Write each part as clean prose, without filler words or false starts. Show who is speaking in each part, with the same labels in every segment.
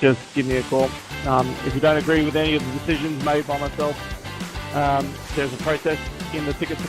Speaker 1: just give me a call. If you don't agree with any of the decisions made by myself, there's a process in the tickets.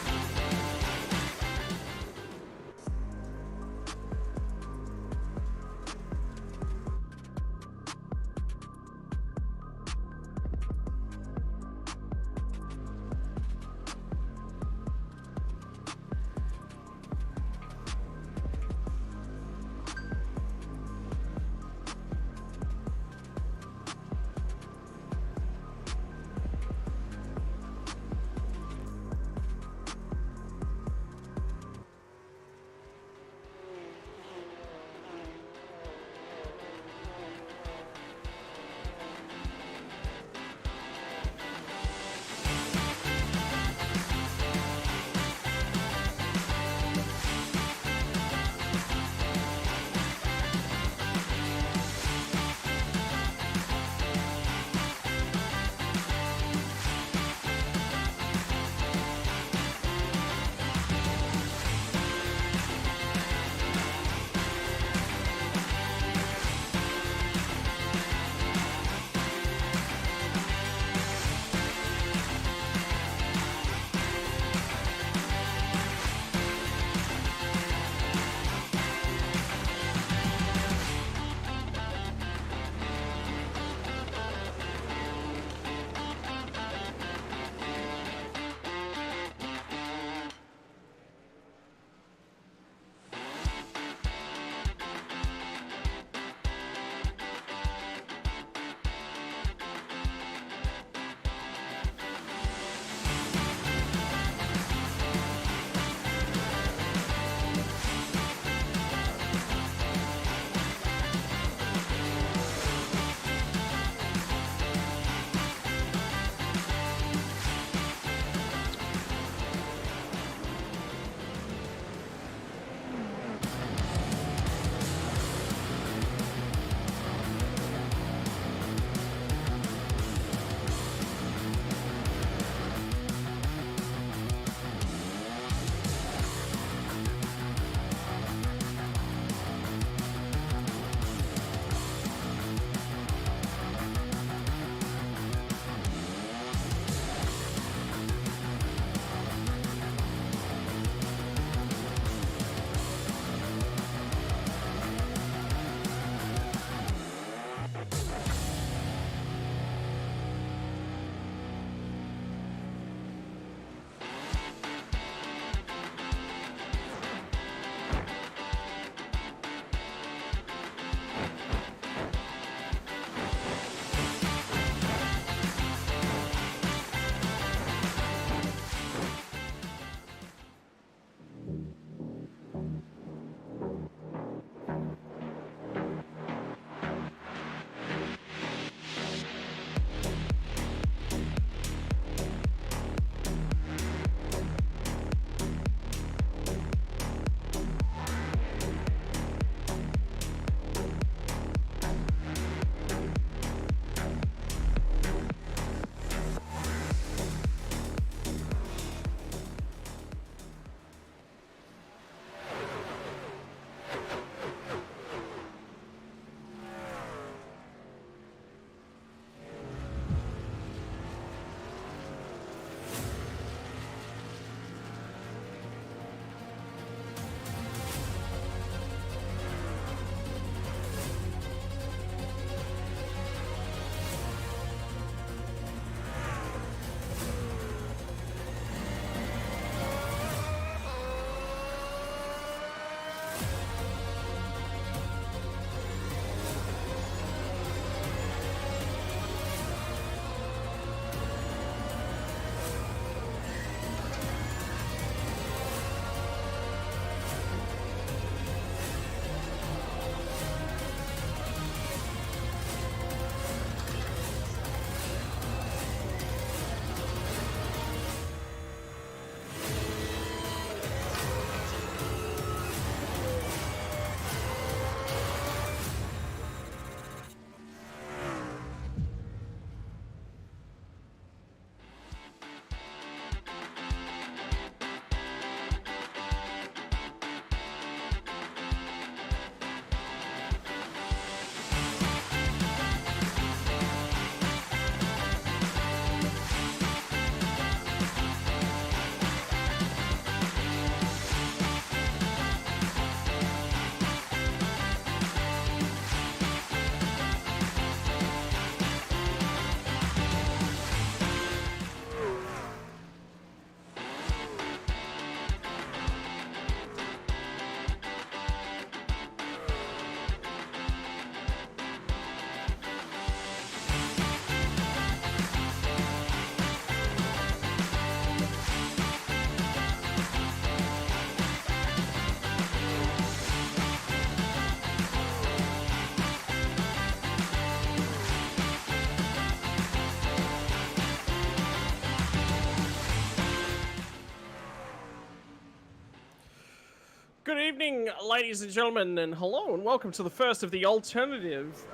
Speaker 2: Good evening, ladies and gentlemen, and hello, and welcome to the first of the alternative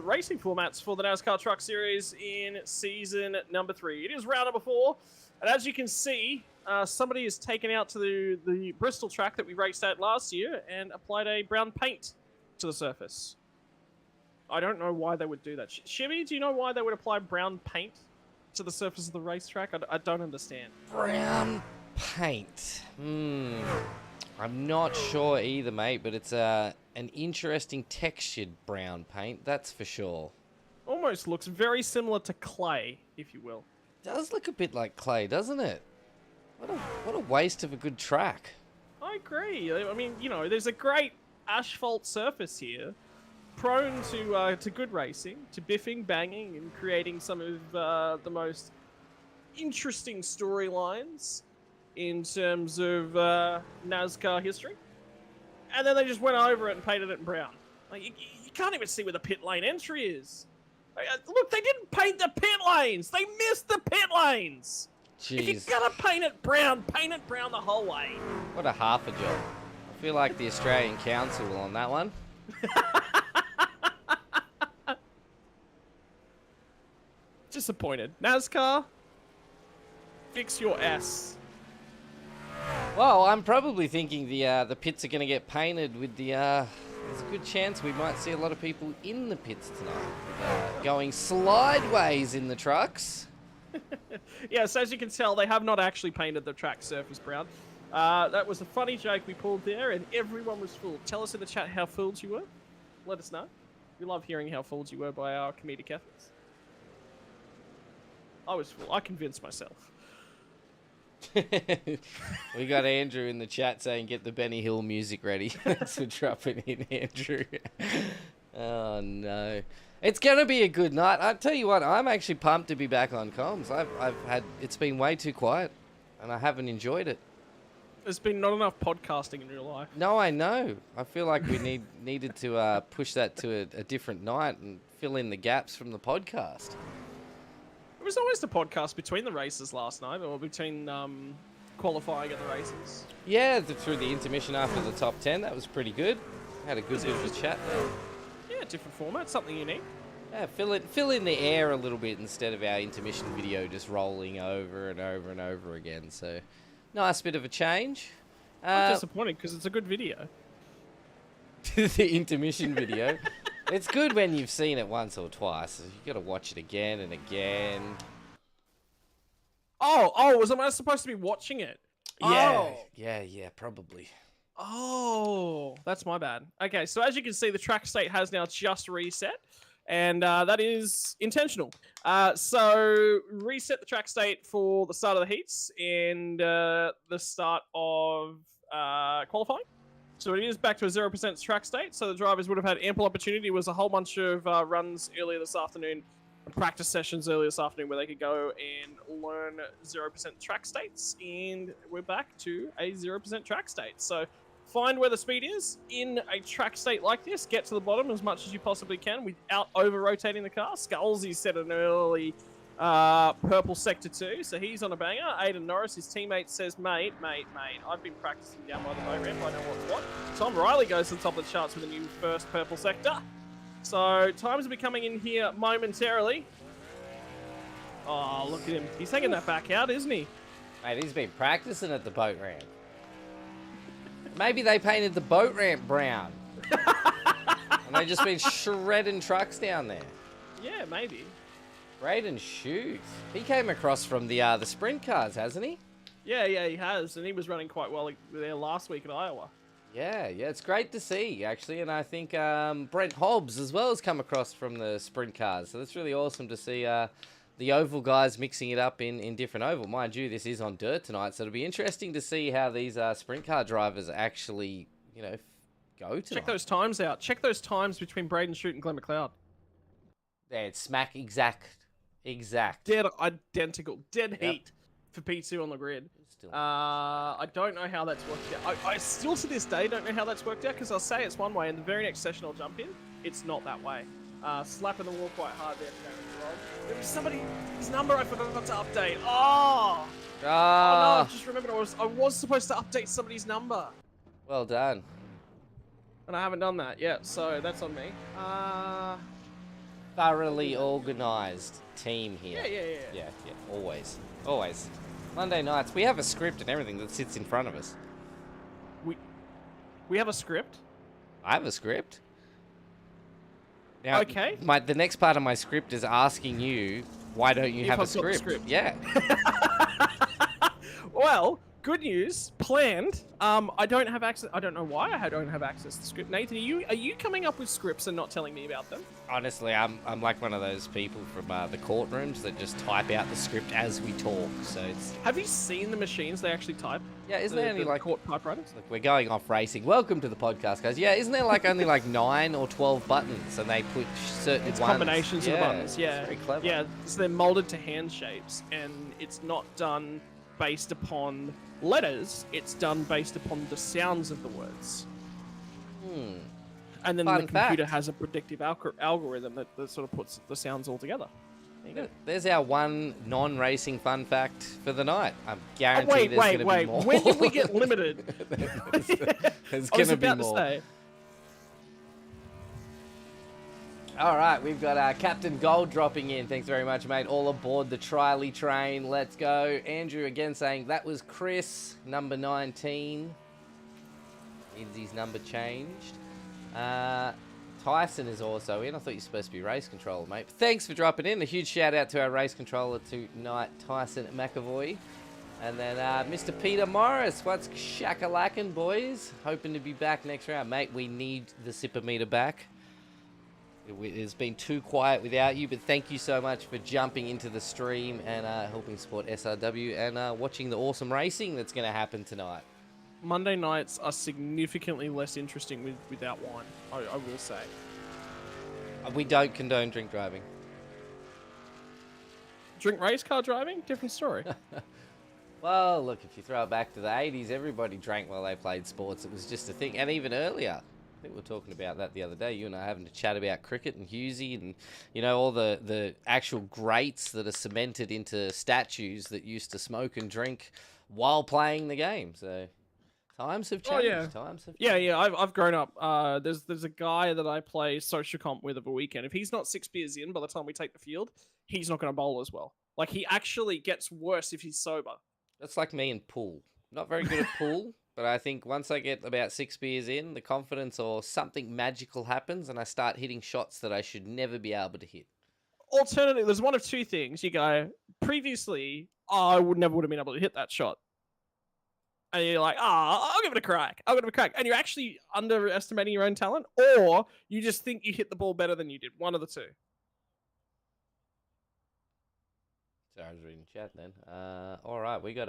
Speaker 2: racing formats for the NASCAR Truck Series in season number 3. It is round number 4, and as you can see, somebody has taken out to the Bristol track that we raced at last year and applied a brown paint to the surface. I don't know why they would do that. Shimmy, do you know why they would apply brown paint to the surface of the racetrack? I don't understand.
Speaker 3: Brown paint. I'm not sure either, mate, but it's an interesting textured brown paint, that's for sure.
Speaker 2: Almost looks very similar to clay, if you will.
Speaker 3: Does look a bit like clay, doesn't it? What a waste of a good track.
Speaker 2: I agree. I mean, you know, there's a great asphalt surface here, prone to good racing, to biffing, banging, and creating some of the most interesting storylines in terms of NASCAR history. And then they just went over it and painted it in brown. Like, you can't even see where the pit lane entry is. Look, they didn't paint the pit lanes. They missed the pit lanes.
Speaker 3: Jeez.
Speaker 2: If you're gonna paint it brown the whole way.
Speaker 3: What a half a job. I feel like the Australian Council on that one.
Speaker 2: Disappointed. NASCAR, fix your S.
Speaker 3: Well, I'm probably thinking the pits are going to get painted with the... there's a good chance we might see a lot of people in the pits tonight. Going slideways in the trucks.
Speaker 2: Yes, as you can tell, they have not actually painted the track surface brown. That was a funny joke we pulled there, and everyone was fooled. Tell us in the chat how fooled you were. Let us know. We love hearing how fooled you were by our comedic efforts. I was fooled. I convinced myself.
Speaker 3: We got Andrew in the chat saying get the Benny Hill music ready. Thanks for dropping in, Andrew. Oh no, it's gonna be a good night. I tell you what, I'm actually pumped to be back on comms. It's been way too quiet, and I haven't enjoyed it.
Speaker 2: There's been not enough podcasting in real life.
Speaker 3: No, I know. I feel like we needed to push that to a different night and fill in the gaps from the podcast.
Speaker 2: It was always the podcast between the races last night, or between qualifying at the races.
Speaker 3: Yeah, through the intermission after the top 10, that was pretty good. Had a good bit of a chat there.
Speaker 2: Yeah, different format, something unique.
Speaker 3: Yeah, fill in the air a little bit instead of our intermission video just rolling over and over and over again. So, nice bit of a change.
Speaker 2: I'm disappointed because it's a good video.
Speaker 3: The intermission video. It's good when you've seen it once or twice. You got to watch it again and again.
Speaker 2: Oh, was I supposed to be watching it?
Speaker 3: Yeah, yeah, probably.
Speaker 2: Oh, that's my bad. Okay, so as you can see, the track state has now just reset, and that is intentional. So reset the track state for the start of the heats and the start of qualifying. So it is back to a 0% track state, so the drivers would have had ample opportunity. It was a whole bunch of runs earlier this afternoon, practice sessions earlier this afternoon, where they could go and learn 0% track states, and we're back to a 0% track state. So find where the speed is in a track state like this, get to the bottom as much as you possibly can without over-rotating the car. Scalzi set an early purple sector 2, so he's on a banger. Aiden Norris, his teammate, says, mate, I've been practicing down by the boat ramp, I know what's what. Tom Riley goes to the top of the charts with a new first purple sector. So times will be coming in here momentarily. Oh, look at him. He's taking that back out, isn't he?
Speaker 3: Mate, he's been practicing at the boat ramp. Maybe they painted the boat ramp brown. And they've just been shredding trucks down there.
Speaker 2: Yeah, maybe.
Speaker 3: Braden shoot. He came across from the Sprintcars, hasn't he?
Speaker 2: Yeah, he has, and he was running quite well there last week at Iowa.
Speaker 3: Yeah, it's great to see, actually, and I think Brent Hobbs as well has come across from the Sprintcars, so that's really awesome to see the Oval guys mixing it up in different Oval. Mind you, this is on dirt tonight, so it'll be interesting to see how these Sprint car drivers actually, go tonight.
Speaker 2: Check those times out. Check those times between Braden Shute and Glenn McLeod.
Speaker 3: Yeah, it's smack exact.
Speaker 2: Dead identical. Dead heat for P2 on the grid. I don't know how that's worked out. I still to this day don't know how that's worked out, because I'll say it's one way and the very next session I'll jump in, it's not that way. Slapping the wall quite hard there. There was somebody, his number I forgot to update. Oh no, I just remembered I was supposed to update somebody's number.
Speaker 3: Well done.
Speaker 2: And I haven't done that yet, so that's on me.
Speaker 3: Thoroughly organised team here.
Speaker 2: Yeah.
Speaker 3: Yeah, always. Always. Monday nights, we have a script and everything that sits in front of us.
Speaker 2: We have a script?
Speaker 3: I have a script. Now,
Speaker 2: Okay.
Speaker 3: the next part of my script is asking you, why don't you have a script? Yeah.
Speaker 2: Well, good news. Planned. I don't have access. I don't know why I don't have access to the script. Nathan, are you coming up with scripts and not telling me about them?
Speaker 3: Honestly, I'm like one of those people from the courtrooms that just type out the script as we talk. So it's.
Speaker 2: Have you seen the machines they actually type?
Speaker 3: Yeah, isn't there only like
Speaker 2: court typewriters?
Speaker 3: Look, we're going off racing. Welcome to the podcast, guys. Yeah, isn't there like only like 9 or 12 buttons, and they put certain ones?
Speaker 2: Combinations of the buttons. Yeah,
Speaker 3: it's very clever.
Speaker 2: Yeah, so they're molded to hand shapes, and it's not done based upon letters. It's done based upon the sounds of the words. And then
Speaker 3: Fun
Speaker 2: the computer
Speaker 3: fact.
Speaker 2: has a predictive algorithm that sort of puts the sounds all togetger. There you go.
Speaker 3: There's our one non-racing fun fact for the night. I'm guaranteed there's going to be more.
Speaker 2: When did we get limited?
Speaker 3: There's
Speaker 2: I
Speaker 3: going
Speaker 2: was
Speaker 3: to be
Speaker 2: about to
Speaker 3: more.
Speaker 2: say.
Speaker 3: All right, we've got Captain Gold dropping in. Thanks very much, mate. All aboard the Triley train. Let's go. Andrew again saying that was Chris, number 19. Needs his number changed. Tyson is also in. I thought you were supposed to be race controller, mate. Thanks for dropping in. A huge shout out to our race controller tonight, Tyson McAvoy. And then Mr. Peter Morris. What's shakalacking, boys? Hoping to be back next round. Mate, we need the sipper meter back. It's been too quiet without you, but thank you so much for jumping into the stream and helping support SRW and watching the awesome racing that's going to happen tonight.
Speaker 2: Monday nights are significantly less interesting without wine, I will say.
Speaker 3: We don't condone drink driving.
Speaker 2: Drink race car driving? Different story.
Speaker 3: Well, look, if you throw it back to the 80s, everybody drank while they played sports. It was just a thing. And even earlier, I think we were talking about that the other day, you and I having to chat about cricket and Hughesy and, you know, all the actual greats that are cemented into statues that used to smoke and drink while playing the game. So times have changed.
Speaker 2: Oh, yeah.
Speaker 3: Times have changed.
Speaker 2: Yeah, I've grown up. There's a guy that I play social comp with of a weekend. If he's not 6 beers in by the time we take the field, he's not going to bowl as well. Like, he actually gets worse if he's sober.
Speaker 3: That's like me in pool. Not very good at pool, but I think once I get about 6 beers in, the confidence or something magical happens and I start hitting shots that I should never be able to hit.
Speaker 2: Alternatively, there's one of two things. You go, previously, I never would have been able to hit that shot. And you're like, I'll give it a crack. I'll give it a crack. And you're actually underestimating your own talent, or you just think you hit the ball better than you did. One of the two.
Speaker 3: Sorry, I was reading chat then. All right, we got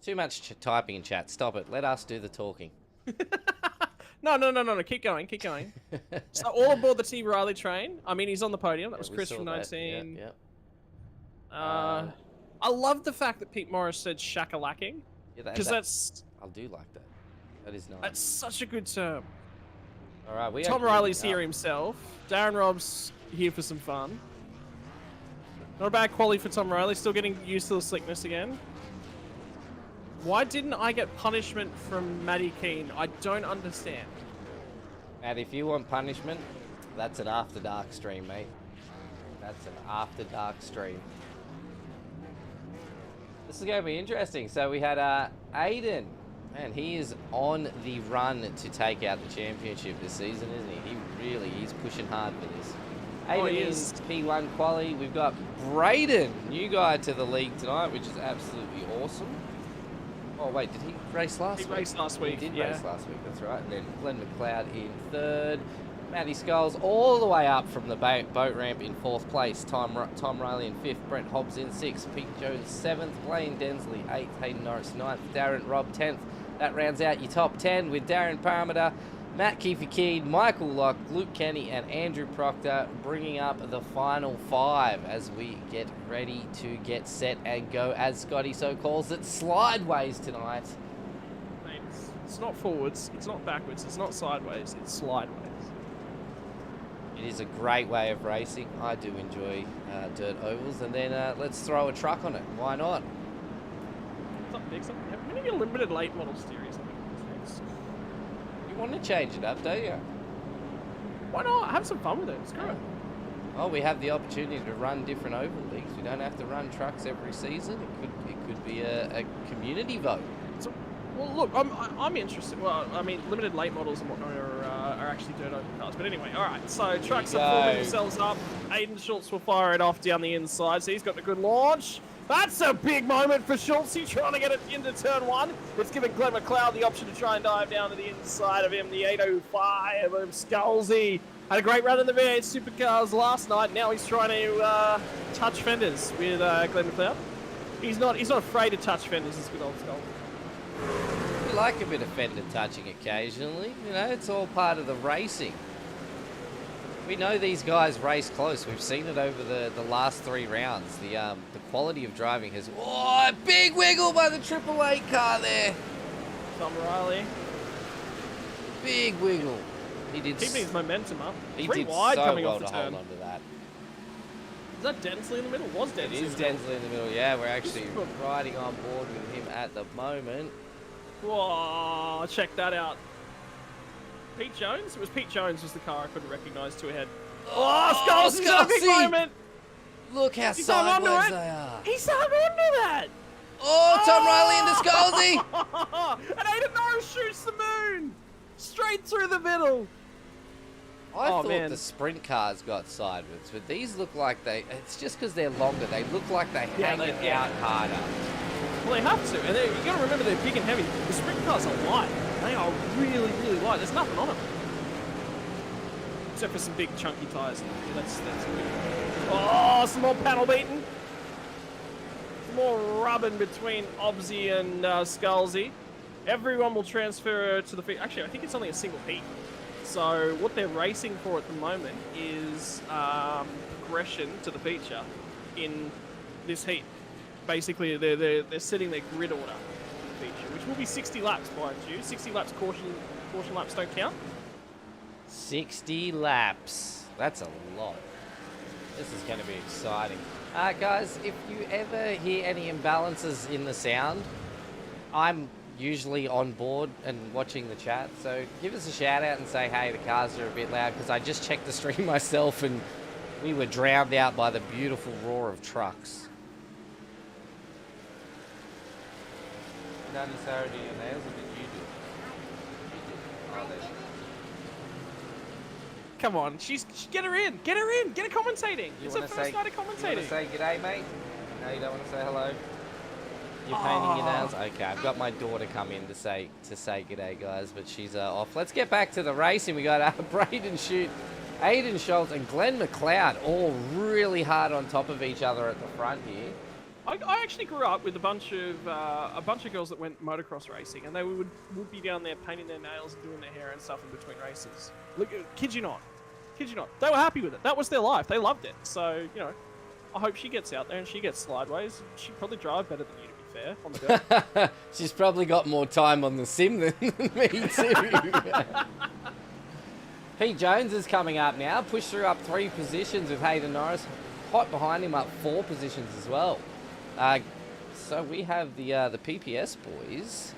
Speaker 3: too much typing in chat. Stop it. Let us do the talking.
Speaker 2: No. Keep going. So all aboard the T. Riley train. I mean, he's on the podium. That was
Speaker 3: we
Speaker 2: Chris
Speaker 3: saw
Speaker 2: from
Speaker 3: that.
Speaker 2: 19.
Speaker 3: Yep.
Speaker 2: I love the fact that Pete Morris said shakalacking.
Speaker 3: Yeah,
Speaker 2: Because that's
Speaker 3: I do like that. That is nice.
Speaker 2: That's such a good term.
Speaker 3: All right, we
Speaker 2: Tom
Speaker 3: are
Speaker 2: Riley's
Speaker 3: gearing
Speaker 2: here
Speaker 3: up.
Speaker 2: himself. Darren Robb's here for some fun. Not a bad quality for Tom Riley. Still getting used to the slickness again. Why didn't I get punishment from Matty Keane? I don't understand.
Speaker 3: And if you want punishment, that's an after dark stream, mate. That's an after dark stream. This is going to be interesting. So we had Aiden. Man, he is on the run to take out the championship this season, isn't he? He really is pushing hard for this. Aiden
Speaker 2: he
Speaker 3: is
Speaker 2: is.
Speaker 3: P1 quali. We've got Braden, new guy to the league tonight, which is absolutely awesome. Oh, wait, did he race last week?
Speaker 2: He raced last week,
Speaker 3: He did
Speaker 2: yeah.
Speaker 3: race last week, that's right. And then Glenn McLeod in third. Matty Skulls all the way up from the boat ramp in fourth place. Tom Riley in fifth. Brent Hobbs in sixth. Pete Jones seventh. Blaine Densley eighth. Hayden Norris ninth. Darren Robb 10th. That rounds out your top 10 with Darren Parmenter, Matt Keefe-Keed, Michael Locke, Luke Kenny, and Andrew Proctor bringing up the final 5 as we get ready to get set and go, as Scotty so calls it, slideways tonight.
Speaker 2: Mate, it's not forwards, it's not backwards, it's not sideways, it's slideways.
Speaker 3: It is a great way of racing. I do enjoy dirt ovals, and then let's throw a truck on it. Why not?
Speaker 2: fix them. Maybe a limited late model series. I think is next.
Speaker 3: You want to change it up, don't you?
Speaker 2: Why not? Have some fun with it. Screw it.
Speaker 3: Oh, we have the opportunity to run different oval leagues. We don't have to run trucks every season. It could be a community vote.
Speaker 2: So, well, look, I'm interested. Well, I mean, limited late models and whatnot are actually dirt oval cars. But anyway, all right. So trucks are forming themselves up. Aiden Schultz will fire it off down the inside. So he's got a good launch. That's a big moment for Schultz. He's trying to get it into turn one. It's giving Glenn McLeod the option to try and dive down to the inside of him. The 805 of Scalzi had a great run in the V8 Supercars last night. Now he's trying to touch fenders with Glenn McLeod. He's not afraid to touch fenders. It's good old Scalzi.
Speaker 3: We like a bit of fender touching occasionally. You know, it's all part of the racing. We know these guys race close. We've seen it over the last 3 rounds. The quality of driving has... Oh, big wiggle by the Triple Eight car there.
Speaker 2: Tom Riley.
Speaker 3: Big wiggle. He did...
Speaker 2: Keeping his momentum up.
Speaker 3: He
Speaker 2: Pretty
Speaker 3: did
Speaker 2: wide
Speaker 3: so
Speaker 2: coming
Speaker 3: well
Speaker 2: off the
Speaker 3: to
Speaker 2: turn.
Speaker 3: hold on to that.
Speaker 2: Is that Densley in the middle? Was Densley?
Speaker 3: It is Densley in the middle. Yeah, we're actually riding on board with him at the moment.
Speaker 2: Whoa, check that out. Pete Jones? It was Pete Jones was the car I couldn't recognise to a head. Oh, Scalzi's got a big moment!
Speaker 3: Look how
Speaker 2: He's hung onto
Speaker 3: sideways
Speaker 2: it.
Speaker 3: they are.
Speaker 2: He's hung onto that!
Speaker 3: Oh, Tom Riley into Scalzi!
Speaker 2: And Aiden Norris shoots the moon! Straight through the middle!
Speaker 3: I thought
Speaker 2: man.
Speaker 3: the sprint cars got sideways, but these look like it's just because they're longer. They look like they hang it out harder.
Speaker 2: Well, they have to, and you got to remember they're big and heavy. The sprint cars are light. They are really, really light. There's nothing on them. Except for some big chunky tyres. Yeah, that's good. Oh, some more panel beating. Some more rubbing between Obsy and Scalzi. Everyone will transfer to the feet. Actually, I think it's only a single heat. So what they're racing for at the moment is progression to the feature in this heat. Basically, they're setting their grid order for the feature, which will be 60 laps, mind you. 60 laps caution laps don't count.
Speaker 3: 60 laps. That's a lot. This is going to be exciting. Guys, if you ever hear any imbalances in the sound, I'm usually on board and watching the chat, so give us a shout out and say, hey, the cars are a bit loud, because I just checked the stream myself and we were drowned out by the beautiful roar of trucks. Done Sarah do your nails, or did you do it? Oh, there she is.
Speaker 2: Come on, get her in, get her commentating. It's her first night of
Speaker 3: You want
Speaker 2: commentating.
Speaker 3: to say g'day, mate? No, you don't want to say hello? You're painting your nails? Okay, I've got my daughter come in to say g'day, guys, but she's off. Let's get back to the racing. We got Braden Shute, Aiden Schultz, and Glenn McLeod all really hard on top of each other at the front here.
Speaker 2: I actually grew up with a bunch of girls that went motocross racing, and they would be down there painting their nails and doing their hair and stuff in between races. Look, kid you not, they were happy with it. That was their life. They loved it. So I hope she gets out there and she gets slideways. She'd probably drive better than you, to be fair, on the dirt.
Speaker 3: She's probably got more time on the sim than me too. Pete Jones is coming up now. Pushed through up 3 positions with Hayden Norris. Hot behind him up 4 positions as well. So we have the PPS boys.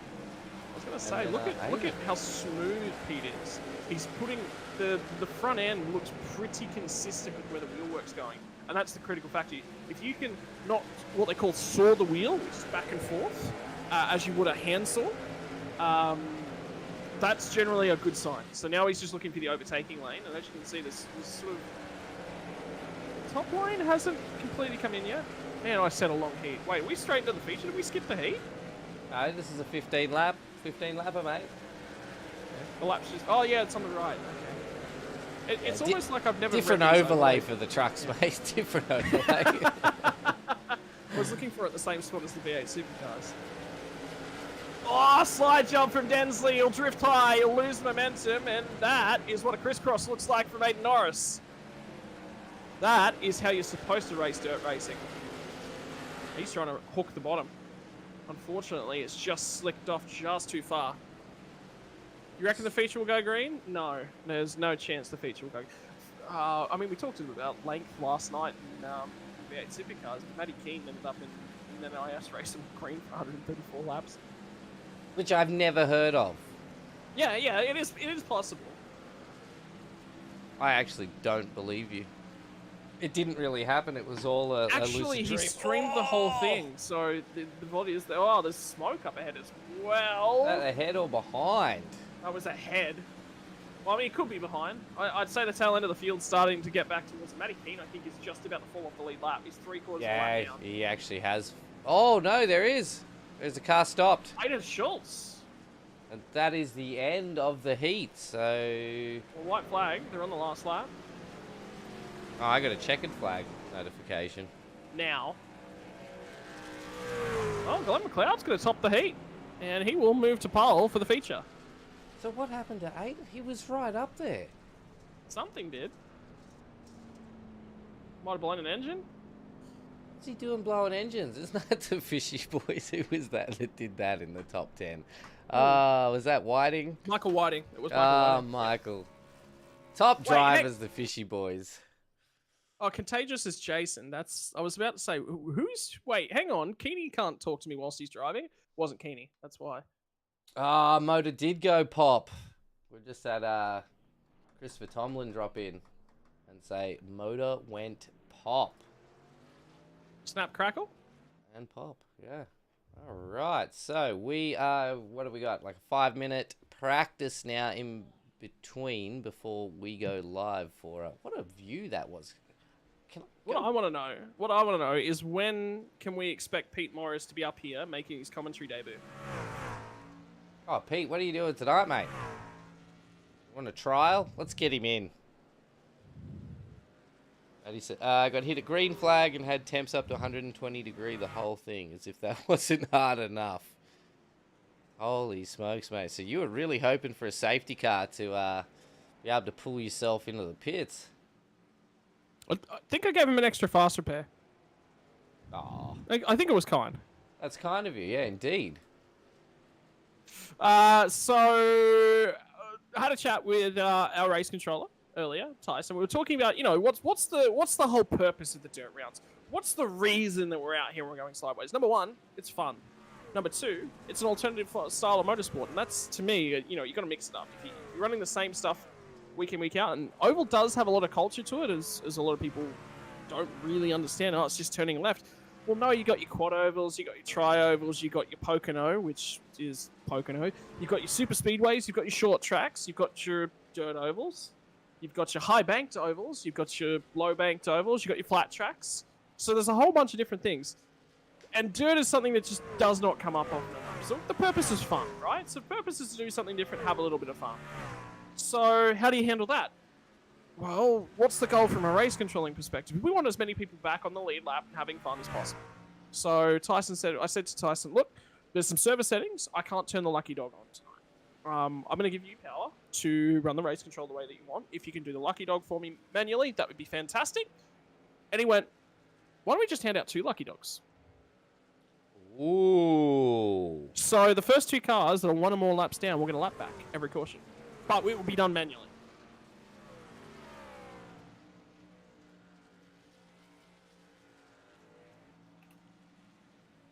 Speaker 2: I was gonna say, look at how smooth Pete is. He's putting the front end looks pretty consistent with where the wheel work's going, and that's the critical factor. If you can not what they call saw the wheel, which is back and forth, as you would a hand saw, that's generally a good sign. So now he's just looking for the overtaking lane, and as you can see, this sort of top line hasn't completely come in yet. Man, I set a long heat. Wait, are we straight into the feature? Did we skip the heat?
Speaker 3: No, this is a 15 lapper, mate.
Speaker 2: The lap's just... Oh, yeah, it's on the right. Okay. It's almost like I've never...
Speaker 3: Different overlay for the trucks, mate. Different overlay.
Speaker 2: I was looking for it at the same spot as the V8 Supercars. Oh, slide jump from Densley. He'll drift high. He'll lose momentum. And that is what a crisscross looks like from Aiden Norris. That is how you're supposed to race dirt racing. He's trying to hook the bottom. Unfortunately, it's just slicked off just too far. You reckon the feature will go green? No, there's no chance the feature will go. I mean, we talked about length last night in V8 Supercars, but Matty Keane ended up in in an LAS race and green for 134 laps.
Speaker 3: Which I've never heard of.
Speaker 2: Yeah, it is possible.
Speaker 3: I actually don't believe you. It didn't really happen. It was all a
Speaker 2: Actually,
Speaker 3: lucid
Speaker 2: he
Speaker 3: dream.
Speaker 2: streamed the whole thing, so the body is there. Oh, there's smoke up ahead as well.
Speaker 3: That ahead or behind?
Speaker 2: That was ahead. Well, I mean, it could be behind. I'd say the tail end of the field starting to get back towards Matty Keane. I think is just about to fall off the lead lap. He's 3/4 of the lap down.
Speaker 3: He actually has. Oh no, there is. There's a car stopped.
Speaker 2: Aiden Schultz.
Speaker 3: And that is the end of the heat. So,
Speaker 2: Well, white flag. They're on the last lap
Speaker 3: oh, I got a checkered flag notification.
Speaker 2: now. Oh, Glenn McLeod's going to top the heat, and he will move to pole for the feature.
Speaker 3: So what happened to Aiden? He was right up there.
Speaker 2: Something did. Might have blown an engine.
Speaker 3: What's he doing blowing engines? Isn't that the Fishy Boys? Who was that did that in the top 10? Was that Whiting?
Speaker 2: Michael Whiting. It was Michael Whiting.
Speaker 3: Michael. Top
Speaker 2: Wait,
Speaker 3: drivers, the Fishy Boys.
Speaker 2: Oh, Contagious is Jason. I was about to say, who's... Wait, hang on. Keeney can't talk to me whilst he's driving. Wasn't Keeney. That's why.
Speaker 3: Motor did go pop. We just had Christopher Tomlin drop in and say, motor went pop.
Speaker 2: Snap crackle?
Speaker 3: And pop, yeah. All right, so we what have we got? Like a 5-minute practice now in between before we go live for what a view that was.
Speaker 2: What I want to know is when can we expect Pete Morris to be up here making his commentary debut?
Speaker 3: Oh, Pete, what are you doing tonight, mate? Want a trial? Let's get him in. And he said, got hit a green flag and had temps up to 120 degree the whole thing, as if that wasn't hard enough. Holy smokes, mate. So you were really hoping for a safety car to be able to pull yourself into the pits.
Speaker 2: I think I gave him an extra fast repair.
Speaker 3: Oh,
Speaker 2: I think it was kind.
Speaker 3: that's kind of you, yeah, indeed.
Speaker 2: I had a chat with our race controller earlier, Tyson. We were talking about, what's the whole purpose of the dirt rounds? What's the reason that we're out here and we're going sideways? Number one, it's fun. Number two, it's an alternative style of motorsport, and that's, to me, you got to mix it up. If you're running the same stuff week in, week out, and Oval does have a lot of culture to it, as a lot of people don't really understand. Oh, it's just turning left. Well, no, you got your quad ovals, you got your tri ovals, you got your Pocono, which is Pocono. You've got your super speedways, you've got your short tracks, you've got your dirt ovals, you've got your high banked ovals, you've got your low banked ovals, you've got your flat tracks. So there's a whole bunch of different things. And dirt is something that just does not come up often enough. So the purpose is fun, right? So the purpose is to do something different, have a little bit of fun. So how do you handle that? Well, what's the goal from a race controlling perspective? We want as many people back on the lead lap and having fun as possible. So I said to Tyson, look, there's some server settings. I can't turn the lucky dog on tonight. I'm going to give you power to run the race control the way that you want. If you can do the lucky dog for me manually, that would be fantastic. And he went, why don't we just hand out 2 lucky dogs?
Speaker 3: Ooh.
Speaker 2: So the first 2 cars that are 1 or more laps down, we're going to lap back every caution. But it will be done manually.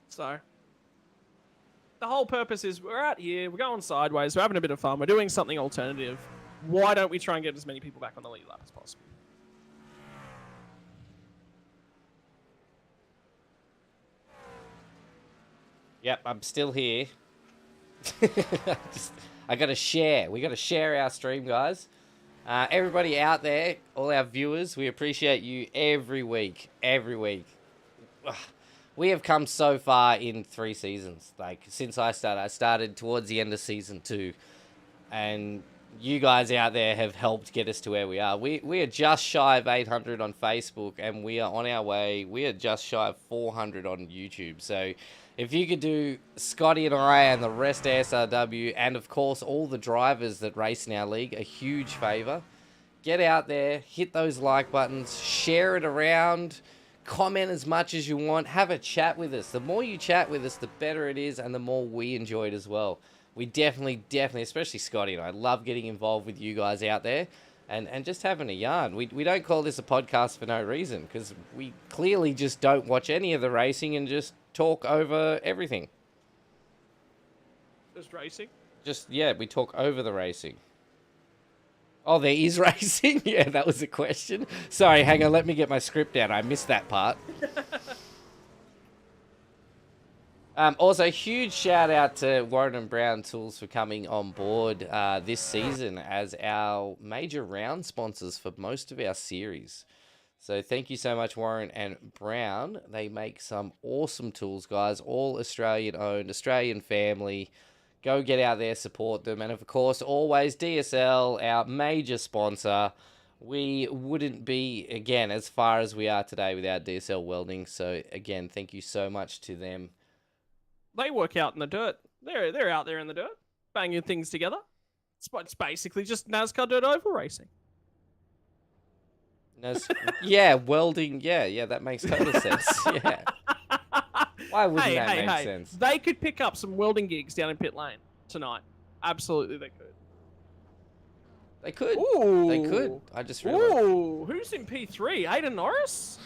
Speaker 2: So the whole purpose is we're out here, we're going sideways, we're having a bit of fun, we're doing something alternative. Why don't we try and get as many people back on the lead lap as possible?
Speaker 3: Yep, I'm still here. I got to share. We got to share our stream, guys. Everybody out there, all our viewers, we appreciate you every week. Every week. We have come so far in 3 seasons. Like, since I started towards the end of season 2. And you guys out there have helped get us to where we are. We are just shy of 800 on Facebook, and we are on our way. We are just shy of 400 on YouTube. So if you could do Scotty and I and the rest of SRW, and of course all the drivers that race in our league, a huge favour, get out there, hit those like buttons, share it around, comment as much as you want, have a chat with us. The more you chat with us, the better it is, and the more we enjoy it as well. We definitely, especially Scotty and I, love getting involved with you guys out there and just having a yarn. We don't call this a podcast for no reason, because we clearly just don't watch any of the racing and just talk over everything.
Speaker 2: Just racing.
Speaker 3: Just, yeah, we talk over the racing. Oh, there is racing? Yeah, that was a question. Sorry, hang on, let me get my script out. I missed that part. Also, huge shout out to Warren and Brown Tools for coming on board this season as our major round sponsors for most of our series. So thank you so much, Warren and Brown. They make some awesome tools, guys. All Australian owned, Australian family. Go get out there, support them. And of course, always DSL, our major sponsor. We wouldn't be, again, as far as we are today without DSL Welding. So again, thank you so much to them.
Speaker 2: They work out in the dirt. They're out there in the dirt, banging things together. It's basically just NASCAR Dirt Oval racing.
Speaker 3: Yeah, welding. Yeah, that makes total sense. Yeah. Why wouldn't that make sense?
Speaker 2: They could pick up some welding gigs down in pit lane tonight. Absolutely, they could.
Speaker 3: They could.
Speaker 2: Ooh.
Speaker 3: They could. I just realized.
Speaker 2: Ooh, who's in P3? Aiden Norris?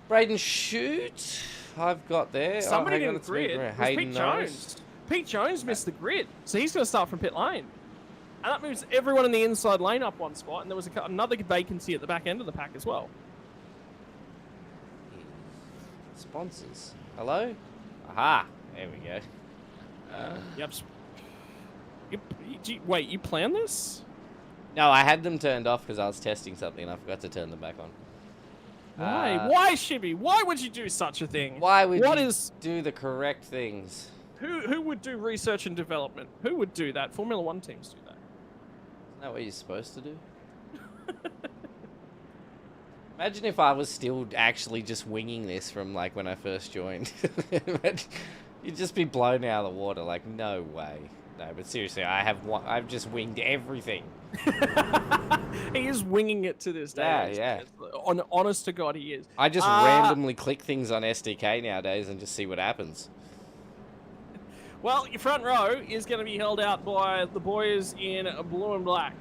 Speaker 3: Braden Shoot. I've got there.
Speaker 2: Somebody in the grid. It was Pete
Speaker 3: Norris.
Speaker 2: Jones. Pete Jones missed the grid, so he's going to start from pit lane. And that moves everyone in the inside lane up one spot, and there was another vacancy at the back end of the pack as well.
Speaker 3: Sponsors. Hello? Aha. There we go.
Speaker 2: Yep. Wait, you planned this?
Speaker 3: No, I had them turned off because I was testing something and I forgot to turn them back on.
Speaker 2: Why? Why, Shibby? Why would you do such a thing?
Speaker 3: Why would you do the correct things?
Speaker 2: Who would do research and development? Who would do that? Formula One teams do that.
Speaker 3: Isn't that what you're supposed to do? Imagine if I was still actually just winging this from like when I first joined. You'd just be blown out of the water. Like, no way. No, but seriously, I've just winged everything.
Speaker 2: He is winging it to this day.
Speaker 3: Yeah.
Speaker 2: Honest to God, he is.
Speaker 3: I just randomly click things on SDK nowadays and just see what happens.
Speaker 2: Well, your front row is going to be held out by the boys in blue and black.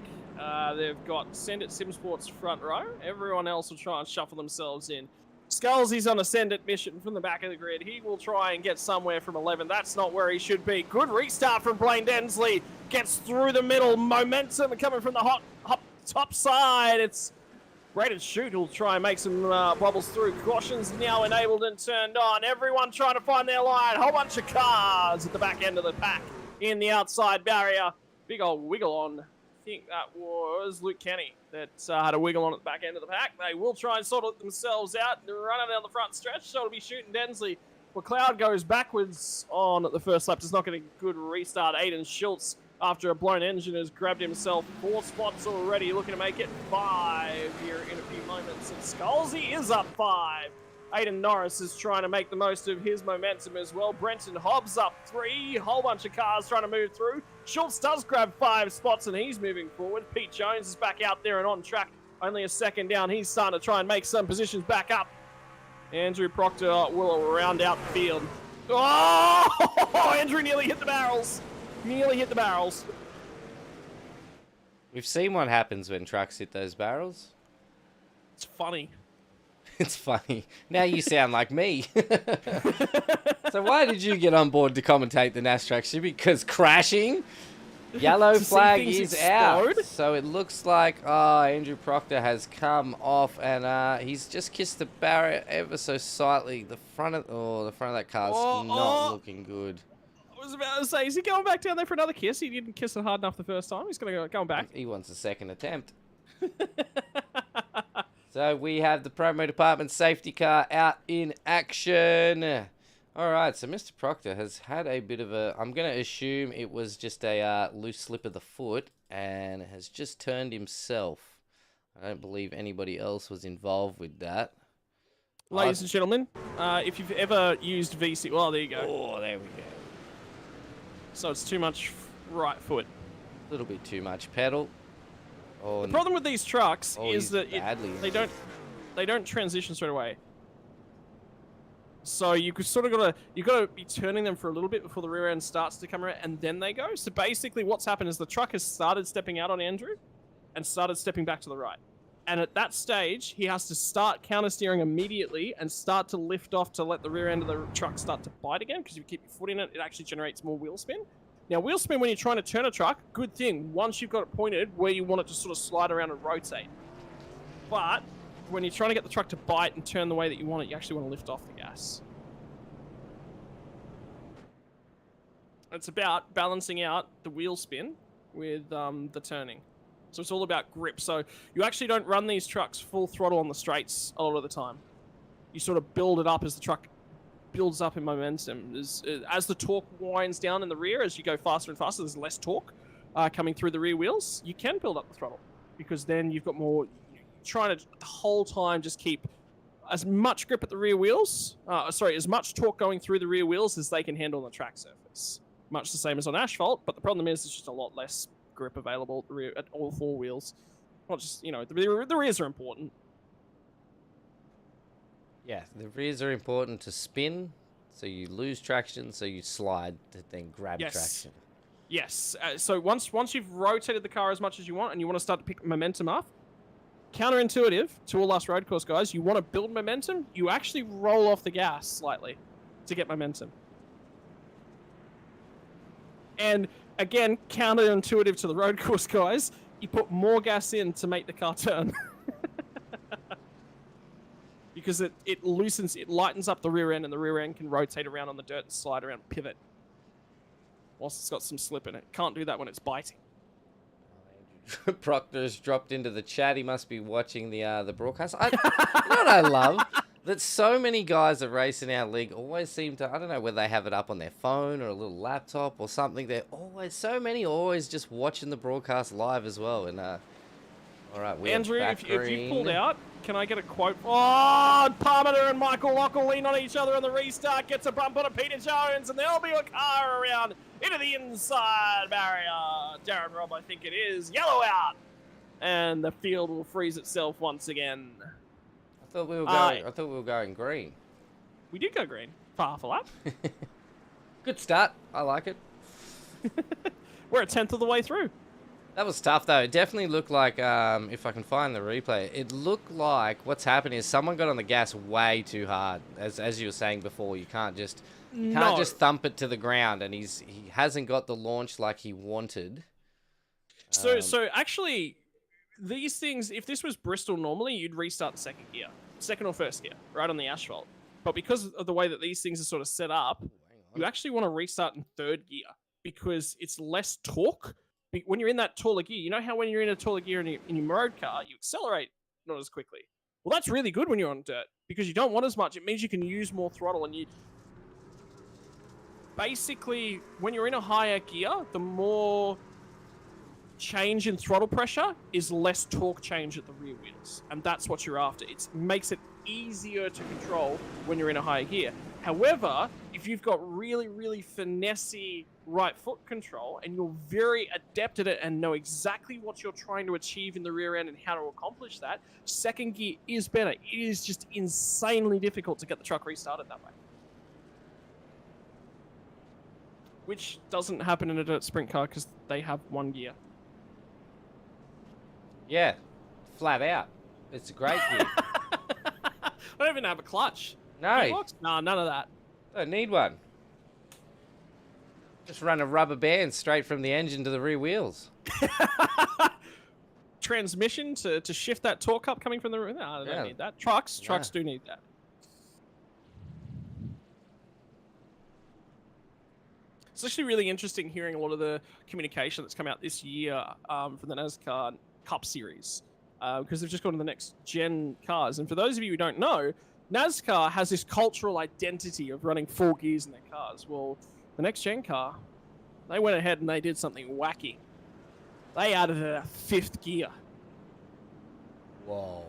Speaker 2: They've got Send It Simsports front row. Everyone else will try and shuffle themselves in. Skulls, he's on a Send It mission from the back of the grid. He will try and get somewhere from 11. That's not where he should be. Good restart from Blaine Densley. Gets through the middle. Momentum coming from the hot top side. It's Braden Shoot who'll try and make some bubbles through. Caution's now enabled and turned on. Everyone trying to find their line. Whole bunch of cars at the back end of the pack in the outside barrier. Big old wiggle on. I think that was Luke Kenny that had a wiggle on at the back end of the pack. They will try and sort it themselves out. They're running down the front stretch, so it'll be shooting Densley. McLeod goes backwards on the first lap. Does not get a good restart. Aiden Schultz, after a blown engine, has grabbed himself 4 spots already, looking to make it 5 here in a few moments. And Scalzi is up 5. Aiden Norris is trying to make the most of his momentum as well. Brenton Hobbs up 3. Whole bunch of cars trying to move through. Schultz does grab 5 spots and he's moving forward. Pete Jones is back out there and on track. Only a second down. He's starting to try and make some positions back up. Andrew Proctor will round out the field. Oh! Andrew nearly hit the barrels. Nearly hit the barrels.
Speaker 3: We've seen what happens when trucks hit those barrels.
Speaker 2: It's funny.
Speaker 3: It's funny. Now you sound like me. So why did you get on board to commentate the NASTRUCKS? Because crashing? Yellow flag is out. So it looks like Andrew Proctor has come off and he's just kissed the barrier ever so slightly. The front of that car's not looking good.
Speaker 2: I was about to say, is he going back down there for another kiss? He didn't kiss it hard enough the first time. He's going back.
Speaker 3: He wants a second attempt. So we have the promo department safety car out in action. All right, so Mr. Proctor has had a bit of a, I'm going to assume it was just a loose slip of the foot and has just turned himself. I don't believe anybody else was involved with that.
Speaker 2: Ladies and gentlemen, if you've ever used VC, well, there you go.
Speaker 3: Oh, there we go.
Speaker 2: So it's too much right foot.
Speaker 3: A little bit too much pedal. Oh,
Speaker 2: the problem with these trucks is that they don't transition straight away. So you could sort of gotta be turning them for a little bit before the rear end starts to come around, and then they go. So basically, what's happened is the truck has started stepping out on Andrew, and started stepping back to the right, And at that stage, he has to start counter steering immediately and start to lift off to let the rear end of the truck start to bite again, because if you keep your foot in it, it actually generates more wheel spin. Now, wheel spin when you're trying to turn a truck, good thing, once you've got it pointed where you want it to sort of slide around and rotate. But when you're trying to get the truck to bite and turn the way that you want it, you actually want to lift off the gas. It's about balancing out the wheel spin with the turning. So it's all about grip. So you actually don't run these trucks full throttle on the straights a lot of the time. You sort of build it up as the truck builds up in momentum. As the torque winds down in the rear, as you go faster and faster, there's less torque coming through the rear wheels. You can build up the throttle because then you've got more, trying to the whole time just keep as much grip at the rear wheels, as much torque going through the rear wheels as they can handle on the track surface. Much the same as on asphalt, but the problem is it's just a lot less grip available at the rear, at all four wheels. Not just, the rears are important.
Speaker 3: Yeah, the rears are important to spin, so you lose traction, so you slide to then grab traction.
Speaker 2: Yes. So once you've rotated the car as much as you want and you want to start to pick momentum up, counterintuitive to all us road course guys, you want to build momentum, you actually roll off the gas slightly to get momentum. And again, counterintuitive to the road course guys, you put more gas in to make the car turn. Because it loosens, it lightens up the rear end, and the rear end can rotate around on the dirt and slide around, pivot. Whilst it's got some slip in it. Can't do that when it's biting.
Speaker 3: Proctor's dropped into the chat. He must be watching the broadcast. You know what I love? That so many guys that race in our league always seem to, I don't know whether they have it up on their phone or a little laptop or something. They're always just watching the broadcast live as well. And all right,
Speaker 2: Andrew, if you pulled out, can I get a quote? Oh, Parmenter and Michael Lockle lean on each other on the restart, gets a bump on a Peter Jones, and there'll be a car around into the inside barrier. Darren Robb, I think it is. Yellow out. And the field will freeze itself once again.
Speaker 3: I thought we were going green.
Speaker 2: We did go green for half a lap.
Speaker 3: Good start. I like it.
Speaker 2: We're a tenth of the way through.
Speaker 3: That was tough, though. It definitely looked like, if I can find the replay, it looked like what's happened is someone got on the gas way too hard. As you were saying before, you can't just thump it to the ground, and he hasn't got the launch like he wanted.
Speaker 2: So actually, these things, if this was Bristol normally, you'd restart the second or first gear, right on the asphalt. But because of the way that these things are sort of set up, you actually want to restart in third gear because it's less torque. When you're in that taller gear, you know how when you're in a taller gear in your road car, you accelerate not as quickly. Well, that's really good when you're on dirt because you don't want as much. It means you can use more throttle, and you basically, when you're in a higher gear, the more change in throttle pressure is less torque change at the rear wheels, and that's what you're after. It makes it easier to control when you're in a higher gear. However, if you've got really, really finessey right foot control and you're very adept at it and know exactly what you're trying to achieve in the rear end and how to accomplish that, second gear is better. It is just insanely difficult to get the truck restarted that way. Which doesn't happen in a dirt sprint car because they have one gear.
Speaker 3: Yeah, flat out. It's a great gear.
Speaker 2: I don't even have a clutch.
Speaker 3: No.
Speaker 2: No, none of that.
Speaker 3: Don't need one. Just run a rubber band straight from the engine to the rear wheels.
Speaker 2: Transmission to shift that torque up coming from the rear. No, I don't need that. Trucks do need that. It's actually really interesting hearing a lot of the communication that's come out this year from the NASCAR Cup Series because they've just gone to the next gen cars. And for those of you who don't know, NASCAR has this cultural identity of running 4 gears in their cars. Well, the next gen car, they went ahead and they did something wacky. They added a 5th gear.
Speaker 3: Whoa.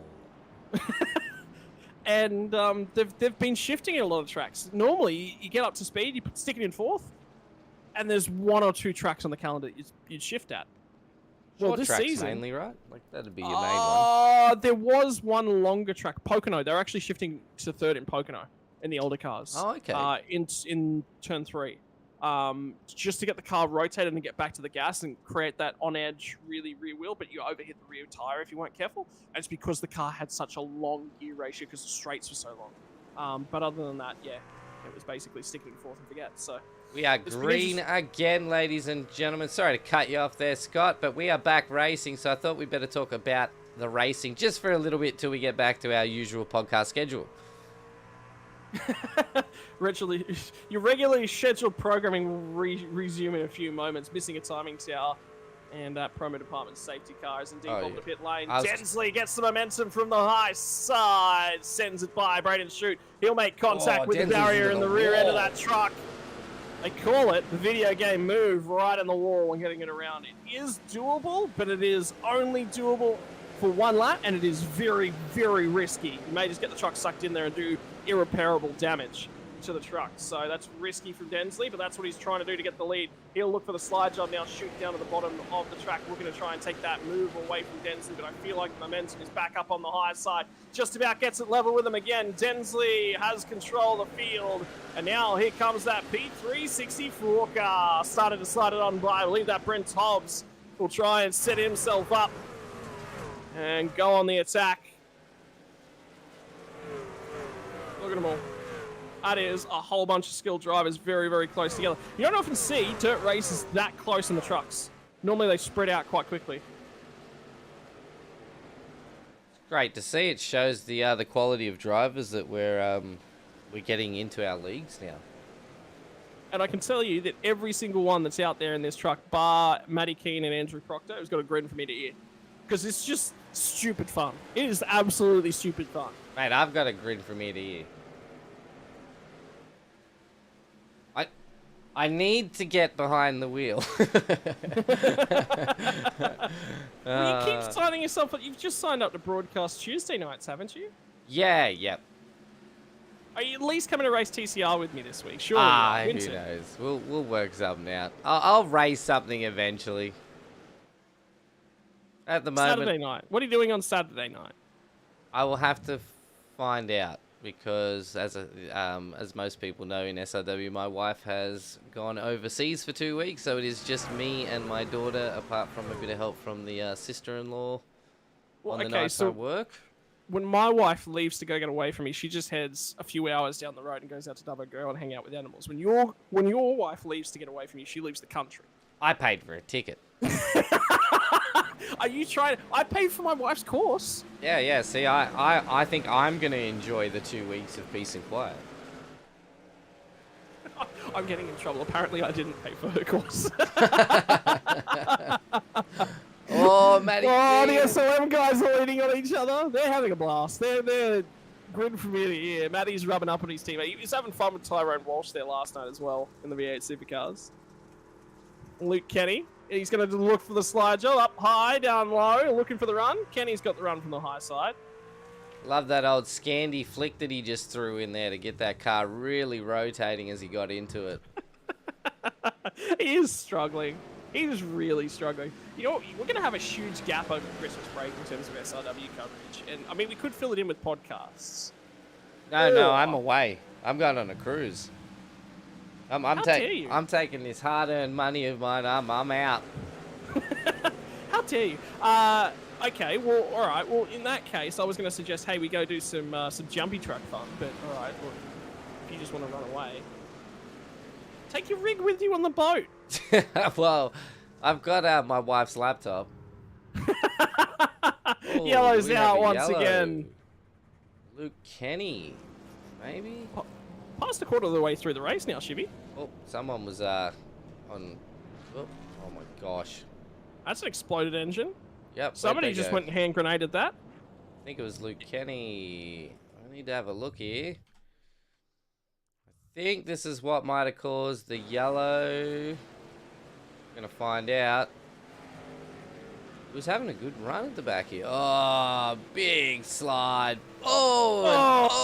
Speaker 2: And they've been shifting in a lot of tracks. Normally, you get up to speed, you stick it in 4th, and there's 1 or 2 tracks on the calendar you'd shift at. Well, this
Speaker 3: tracks
Speaker 2: season
Speaker 3: mainly, right? Like that'd be your main one.
Speaker 2: There was one longer track, Pocono. They're actually shifting to 3rd in Pocono in the older cars.
Speaker 3: Oh, okay.
Speaker 2: In turn 3. just to get the car rotated and get back to the gas and create that on-edge really rear wheel, but you overhit the rear tyre if you weren't careful. And it's because the car had such a long gear ratio because the straights were so long. But other than that, yeah, it was basically sticking forth and forget. So
Speaker 3: we are green again, ladies and gentlemen. Sorry to cut you off there, Scott, but we are back racing, so I thought we'd better talk about the racing just for a little bit till we get back to our usual podcast schedule.
Speaker 2: Your regularly scheduled programming will resume in a few moments, missing a timing tower and promo department safety cars and deep on the pit lane. Densley gets the momentum from the high side, sends it by Braden Shute. He'll make contact with the barrier in the rear end of that truck. They call it the video game move right in the wall and getting it around. It is doable, but it is only doable for one lap, and it is very, very risky. You may just get the truck sucked in there and do irreparable damage to the truck. So that's risky from Densley, but that's what he's trying to do to get the lead. He'll look for the slide job now, shoot down to the bottom of the track, looking to try and take that move away from Densley, but I feel like the momentum is back up on the high side. Just about gets it level with him again. Densley has control of the field, and now here comes that P364 car. Started to slide it on by, I believe that Brent Hobbs will try and set himself up and go on the attack. Look at them all. That is a whole bunch of skilled drivers very, very close together. You don't often see dirt races that close in the trucks. Normally they spread out quite quickly.
Speaker 3: Great to see. It shows the quality of drivers that we're getting into our leagues now.
Speaker 2: And I can tell you that every single one that's out there in this truck, bar Matty Keane and Andrew Proctor, has got a grin from ear to ear. Because it's just stupid fun. It is absolutely stupid fun.
Speaker 3: Mate, I've got a grin from ear to ear. I need to get behind the wheel.
Speaker 2: Well, you keep signing yourself up. You've just signed up to broadcast Tuesday nights, haven't you?
Speaker 3: Yeah, yep.
Speaker 2: Are you at least coming to race TCR with me this week? Sure.
Speaker 3: Who knows? We'll work something out. I'll race something eventually. At the moment,
Speaker 2: Saturday night. What are you doing on Saturday night?
Speaker 3: I will have to find out because, as most people know in SRW, my wife has gone overseas for 2 weeks, so it is just me and my daughter, apart from a bit of help from the sister-in-law on the nighttime work.
Speaker 2: When my wife leaves to go get away from me, she just heads a few hours down the road and goes out to Dubbo Girl and hang out with animals. When your wife leaves to get away from you, she leaves the country.
Speaker 3: I paid for a ticket.
Speaker 2: Are you trying? I paid for my wife's course.
Speaker 3: Yeah. See, I think I'm going to enjoy the 2 weeks of peace and quiet.
Speaker 2: I'm getting in trouble. Apparently, I didn't pay for her course.
Speaker 3: Oh, Matty.
Speaker 2: Oh, the SLM guys are leaning on each other. They're having a blast. They're grin from ear to ear. Matty's rubbing up on his teammate. He was having fun with Tyrone Walsh there last night as well in the V8 Supercars. Luke Kenny. He's going to look for the slide job. Up high, down low, looking for the run. Kenny's got the run from the high side.
Speaker 3: Love that old Scandi flick that he just threw in there to get that car really rotating as he got into it.
Speaker 2: He is struggling. He's really struggling. You know, we're going to have a huge gap over Christmas break in terms of SRW coverage. And, I mean, we could fill it in with podcasts.
Speaker 3: No, I'm away. I'm going on a cruise. I'm taking this hard-earned money of mine. I'm out.
Speaker 2: How dare you? Okay, well, all right. Well, in that case, I was going to suggest, hey, we go do some jumpy truck fun. But all right, well, if you just want to run away, take your rig with you on the boat.
Speaker 3: Well, I've got my wife's laptop. Ooh,
Speaker 2: Yellow's out once again.
Speaker 3: Luke Kenny, maybe.
Speaker 2: Past a quarter of the way through the race now, Shibby.
Speaker 3: Oh, someone was on. Oh my gosh.
Speaker 2: That's an exploded engine.
Speaker 3: Yep.
Speaker 2: Somebody just went and hand grenaded that.
Speaker 3: I think it was Luke Kenny. I need to have a look here. I think this is what might have caused the yellow. Gonna find out. He was having a good run at the back here. Oh, big slide. Oh.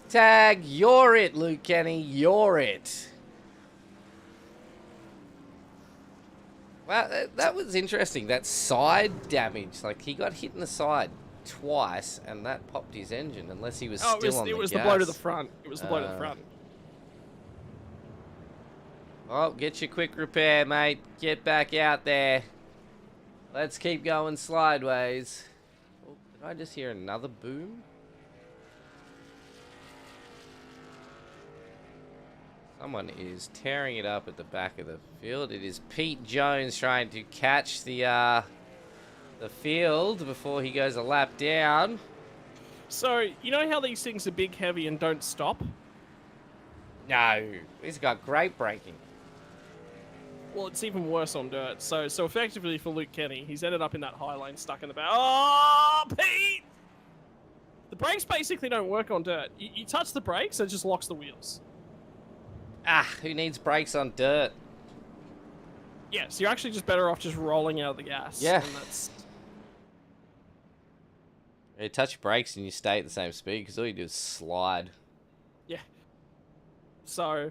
Speaker 3: Tag, you're it, Luke Kenny. You're it. Wow, that was interesting. That side damage. Like, he got hit in the side twice, and that popped his engine, unless he was still on the gas.
Speaker 2: It was the blow to the front. It was the blow to the front.
Speaker 3: Oh, get your quick repair, mate. Get back out there. Let's keep going slideways. Oh, did I just hear another boom? Someone is tearing it up at the back of the field. It is Pete Jones trying to catch the field before he goes a lap down.
Speaker 2: So, you know how these things are big, heavy, and don't stop?
Speaker 3: No, he's got great braking.
Speaker 2: Well, it's even worse on dirt. So effectively for Luke Kenny, he's ended up in that high lane stuck in the back. Oh, Pete! The brakes basically don't work on dirt. You touch the brakes, and it just locks the wheels.
Speaker 3: Ah, who needs brakes on dirt?
Speaker 2: Yeah, so you're actually just better off just rolling out of the gas.
Speaker 3: Yeah.
Speaker 2: And that's...
Speaker 3: You touch your brakes and you stay at the same speed because all you do is slide.
Speaker 2: Yeah. So,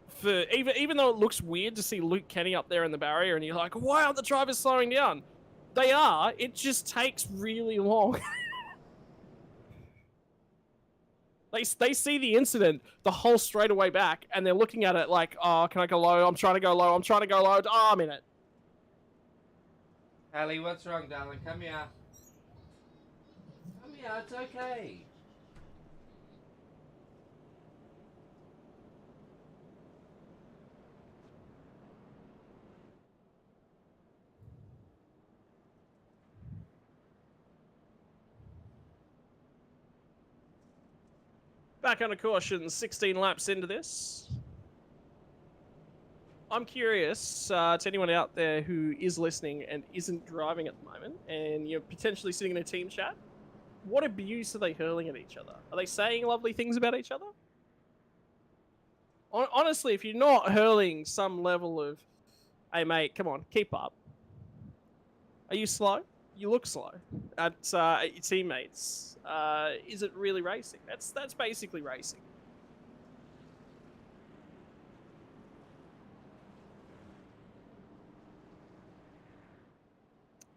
Speaker 2: for even though it looks weird to see Luke Kenny up there in the barrier and you're like, why aren't the drivers slowing down? They are. It just takes really long. They see the incident the whole straightaway back and they're looking at it like, oh, can I go low? I'm trying to go low. I'm trying to go low. Oh, I'm in it.
Speaker 3: Hallie, what's wrong, darling? Come here. Come here, it's okay.
Speaker 2: Back under caution, 16 laps into this. I'm curious to anyone out there who is listening and isn't driving at the moment, and you're potentially sitting in a team chat, what abuse are they hurling at each other? Are they saying lovely things about each other? Honestly, if you're not hurling some level of, hey mate, come on, keep up. Are you slow? You look slow at your teammates. Is it really racing? That's basically racing.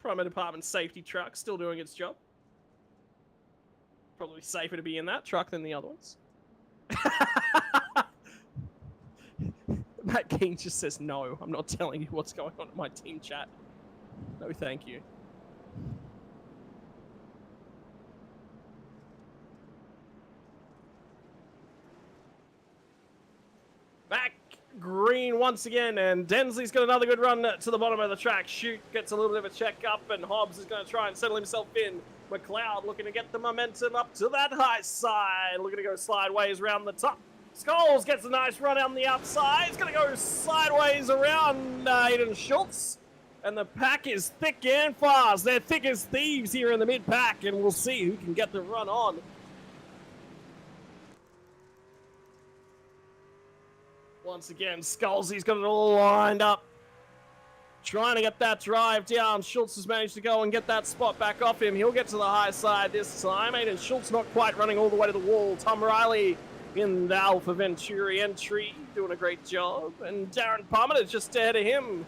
Speaker 2: Prime Department safety truck still doing its job. Probably safer to be in that truck than the other ones. Matt King just says, no, I'm not telling you what's going on in my team chat. No, thank you. Back green once again, and Densley's got another good run to the bottom of the track. Shoot gets a little bit of a check up, and Hobbs is going to try and settle himself in. McLeod looking to get the momentum up to that high side, looking to go sideways around the top. Scholes gets a nice run on the outside. It's going to go sideways around Aiden Schultz. And the pack is thick and fast. They're thick as thieves here in the mid-pack, and we'll see who can get the run on. Once again, Scalzi's got it all lined up. Trying to get that drive down. Schultz has managed to go and get that spot back off him. He'll get to the high side this time. Aiden Schultz not quite running all the way to the wall. Tom Riley in the Alpha Venturi entry, doing a great job. And Darren Palmer just ahead of him.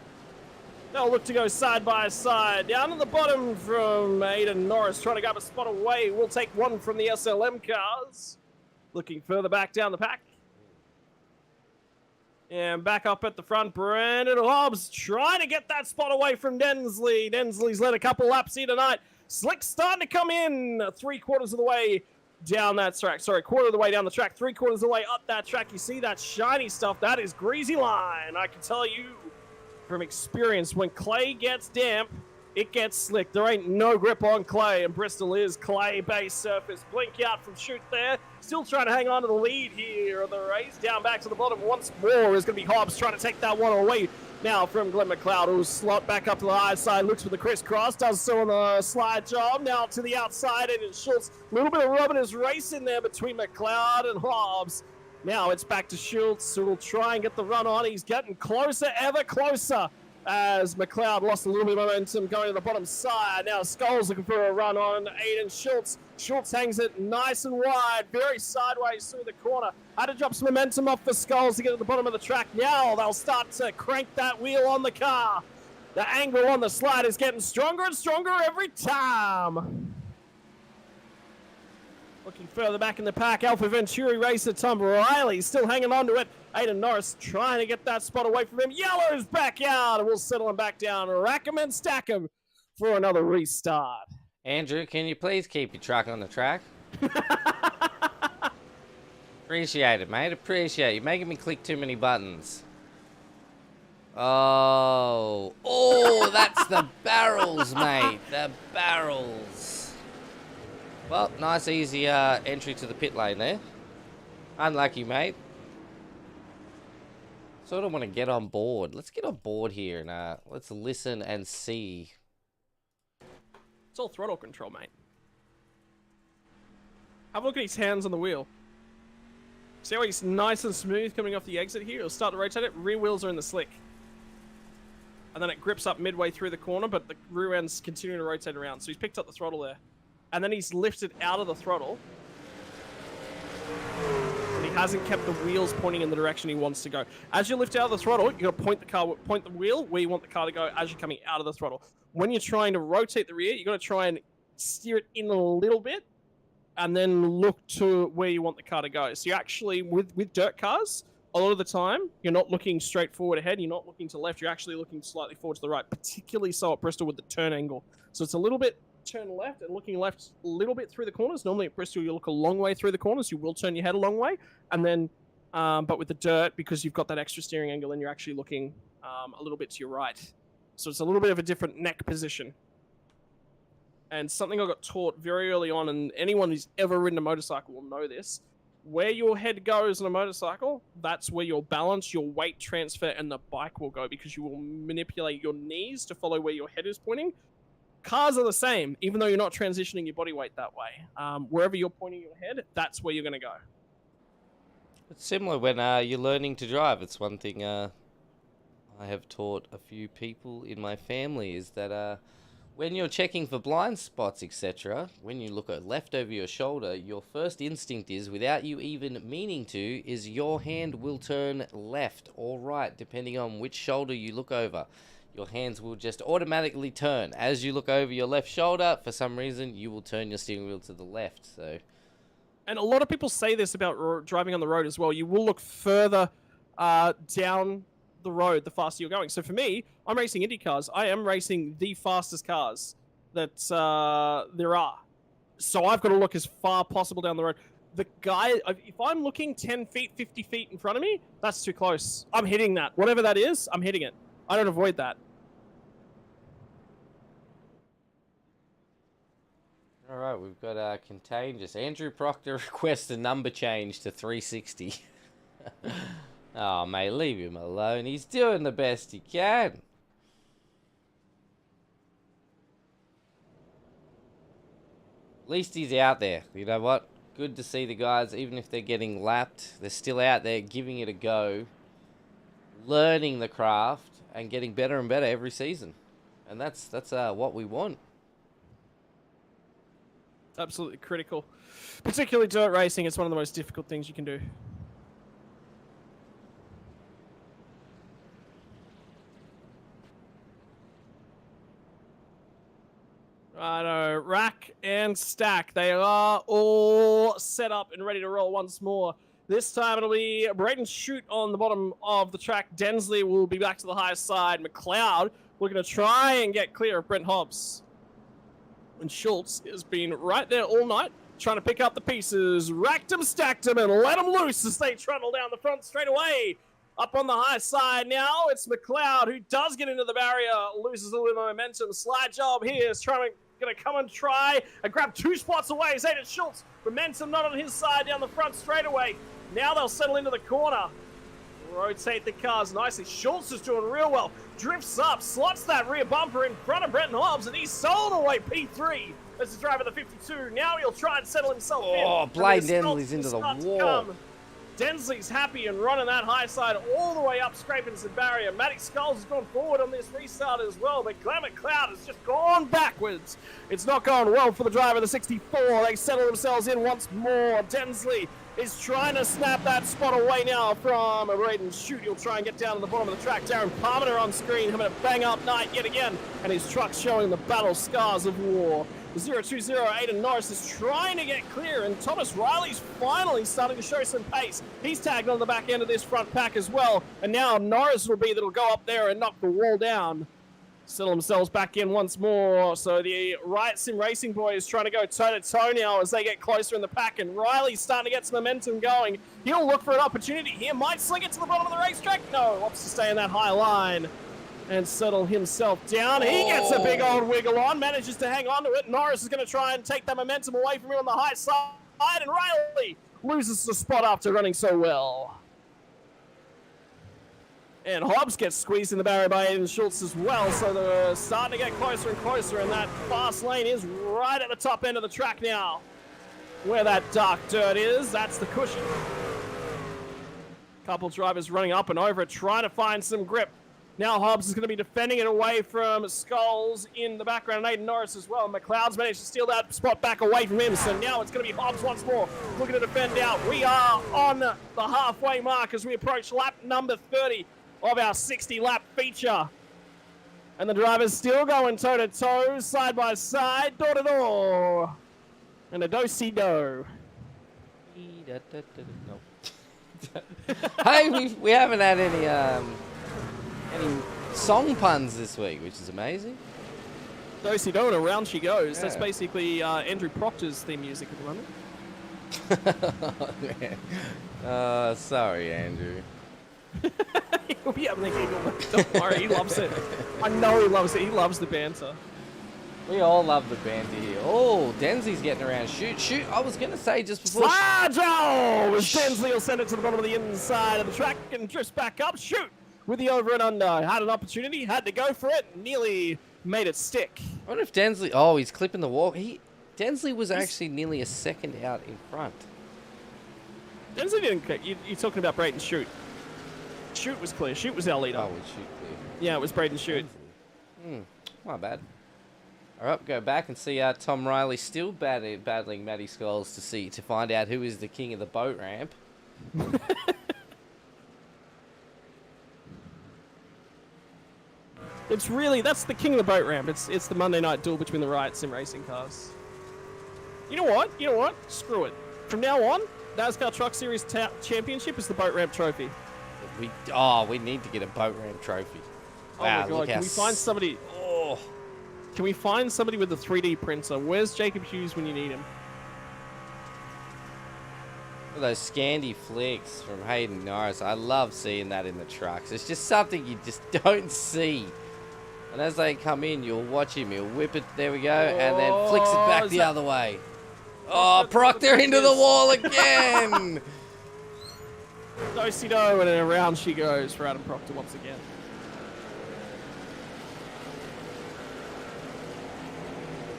Speaker 2: They'll look to go side by side. Down to the bottom from Aiden Norris, trying to grab a spot away. We'll take one from the SLM cars. Looking further back down the pack. And back up at the front, Brandon Hobbs trying to get that spot away from Densley. Densley's led a couple laps here tonight. Slick's starting to come in 3/4 of the way down that track. Sorry, 1/4 of the way down the track, 3/4 of the way up that track. You see that shiny stuff? That is greasy line. I can tell you from experience, when clay gets damp, it gets slick. There ain't no grip on clay, and Bristol is clay-based surface. Blink out from Shoot there. Still trying to hang on to the lead here of the race. Down back to the bottom once more is going to be Hobbs trying to take that one away. Now from Glenn McLeod, who'll slot back up to the high side, looks for the crisscross, does so on the slide job. Now to the outside, and it's Schultz. A little bit of rubbing his race in there between McLeod and Hobbs. Now it's back to Schultz, who will try and get the run on. He's getting closer, ever closer, as McLeod lost a little bit of momentum going to the bottom side. Now Scholes looking for a run on Aiden Schultz. Schultz hangs it nice and wide, very sideways through the corner. Had to drop some momentum off for Scholes to get to the bottom of the track. Now they'll start to crank that wheel on the car. The angle on the slide is getting stronger and stronger every time. Looking further back in the pack, Alpha Venturi racer Tom Riley still hanging on to it. Aiden Norris trying to get that spot away from him. Yellow's back out, and we'll settle him back down. Rack him and stack him for another restart.
Speaker 3: Andrew, can you please keep your truck on the track? Appreciate it, mate. Appreciate it. You're making me click too many buttons. Oh, that's the barrels, mate. The barrels. Well, nice, easy entry to the pit lane there. Unlucky, mate. Sort of want to get on board. Let's get on board here and let's listen and see.
Speaker 2: It's all throttle control, mate. Have a look at his hands on the wheel. See how he's nice and smooth coming off the exit here? He'll start to rotate it. Rear wheels are in the slick. And then it grips up midway through the corner, but the rear end's continuing to rotate around. So he's picked up the throttle there. And then he's lifted out of the throttle. And he hasn't kept the wheels pointing in the direction he wants to go. As you lift out of the throttle, you've got to point the wheel where you want the car to go as you're coming out of the throttle. When you're trying to rotate the rear, you've got to try and steer it in a little bit and then look to where you want the car to go. So you actually, with dirt cars, a lot of the time, you're not looking straight forward ahead. You're not looking to the left. You're actually looking slightly forward to the right, particularly so at Bristol with the turn angle. So it's a little bit turn left and looking left a little bit through the corners. Normally at Bristol, you look a long way through the corners. You will turn your head a long way. And then, but with the dirt, because you've got that extra steering angle, then you're actually looking a little bit to your right. So it's a little bit of a different neck position. And something I got taught very early on, and anyone who's ever ridden a motorcycle will know this, where your head goes on a motorcycle, that's where your balance, your weight transfer, and the bike will go, because you will manipulate your knees to follow where your head is pointing. Cars are the same, even though you're not transitioning your body weight that way. Wherever you're pointing your head, that's where you're going to go.
Speaker 3: It's similar when you're learning to drive. It's one thing I have taught a few people in my family is that when you're checking for blind spots, etc., when you look left over your shoulder, your first instinct is, without you even meaning to, is your hand will turn left or right, depending on which shoulder you look over. Your hands will just automatically turn. As you look over your left shoulder, for some reason, you will turn your steering wheel to the left. So,
Speaker 2: and a lot of people say this about driving on the road as well. You will look further down the road the faster you're going. So for me, I'm racing Indy cars. I am racing the fastest cars that there are. So I've got to look as far possible down the road. The guy, if I'm looking 10 feet, 50 feet in front of me, that's too close. I'm hitting that. Whatever that is, I'm hitting it. I don't avoid that.
Speaker 3: All right, we've got Contagious. Andrew Proctor requests a number change to 360. Oh, mate, leave him alone. He's doing the best he can. At least he's out there. You know what? Good to see the guys, even if they're getting lapped, they're still out there giving it a go, learning the craft, and getting better and better every season. And that's what we want.
Speaker 2: Absolutely critical. Particularly dirt racing, it's one of the most difficult things you can do. Righto, rack and stack. They are all set up and ready to roll once more. This time it'll be Braden Shute on the bottom of the track. Densley will be back to the high side. McLeod looking to try and get clear of Brent Hobbs. And Schultz has been right there all night, trying to pick up the pieces. Racked him, stacked him, and let him loose as they trundle down the front straight away. Up on the high side now, it's McLeod who does get into the barrier, loses a little bit of momentum. Slide job here is going to come and try and grab 2 spots away. Zayden Schultz, momentum not on his side down the front straight away. Now they'll settle into the corner. Rotate the cars nicely. Schultz is doing real well. Drifts up, slots that rear bumper in front of Brenton Hobbs, and he's sold away P3 as the driver of the 52. Now he'll try and settle himself in.
Speaker 3: Oh, Blaine Densley's into the wall.
Speaker 2: Densley's happy and running that high side all the way up, scraping the barrier. Matty Skulls has gone forward on this restart as well, but Glenn McLeod has just gone backwards. It's not going well for the driver of the 64. They settle themselves in once more. Densley is trying to snap that spot away now from Braden Shute. He'll try and get down to the bottom of the track. Darren Parmenter on screen, having a bang-up night yet again, and his truck showing the battle scars of war. 020 Aiden Norris is trying to get clear, and Thomas Riley's finally starting to show some pace. He's tagged on the back end of this front pack as well, and now Norris will be that'll go up there and knock the wall down. Settle themselves back in once more. So the iRacing Racing boys trying to go toe-to-toe now as they get closer in the pack, and Riley's starting to get some momentum going. He'll look for an opportunity here, might sling it to the bottom of the racetrack. No, wants to stay in that high line and settle himself down. He gets a big old wiggle on, manages to hang on to it. Norris is going to try and take that momentum away from him on the high side, and Riley loses the spot after running so well. And Hobbs gets squeezed in the barrier by Aiden Schultz as well, so they're starting to get closer and closer, and that fast lane is right at the top end of the track now. Where that dark dirt is, that's the cushion. Couple drivers running up and over it, trying to find some grip. Now Hobbs is going to be defending it away from Skulls in the background, and Aiden Norris as well. McLeod's managed to steal that spot back away from him, so now it's going to be Hobbs once more, looking to defend out. We are on the halfway mark as we approach lap number 30 of our 60-lap feature. And the drivers still going toe-to-toe, side by side, door-to-door. And a do-si-do.
Speaker 3: Hey, we haven't had any song puns this week, which is amazing.
Speaker 2: Do-si-do and around she goes.
Speaker 3: Yeah.
Speaker 2: That's basically Andrew Proctor's theme music at the moment.
Speaker 3: Sorry, Andrew.
Speaker 2: He'll be having a giggle. Don't worry, he loves it. I know he loves it. He loves the banter.
Speaker 3: We all love the banter here. Oh, Denzi's getting around. Shoot. I was going to say just before...
Speaker 2: Joe! As Densley will send it to the bottom of the inside of the track and drifts back up. Shoot! With the over and under. Had an opportunity, had to go for it, nearly made it stick.
Speaker 3: I wonder if Densley... Oh, he's clipping the wall. Densley was actually nearly a second out in front.
Speaker 2: Densley didn't click. You're talking about Brayton Shoot. Shoot was clear. Shoot was our leader.
Speaker 3: Oh, Shoot clear.
Speaker 2: Yeah, it was Brayton Shoot.
Speaker 3: My bad. All right, go back and see Tom Riley still battling Matty Skulls to find out who is the king of the boat ramp.
Speaker 2: It's really, that's the king of the boat ramp. It's the Monday night duel between the iRacing racing cars. You know what? Screw it. From now on, NASCAR Truck Series Championship is the boat ramp trophy.
Speaker 3: We need to get a boat ramp trophy.
Speaker 2: Wow, oh my god, can we find somebody?
Speaker 3: Oh.
Speaker 2: Can we find somebody with a 3D printer? Where's Jacob Hughes when you need him?
Speaker 3: Those Scandi flicks from Hayden Norris. I love seeing that in the trucks. It's just something you just don't see. And as they come in, you'll watch him. He'll whip it. There we go. And then flicks it back the other way. Oh, Proctor into the wall again.
Speaker 2: Do-si-do, and then around she goes for Adam Proctor once again.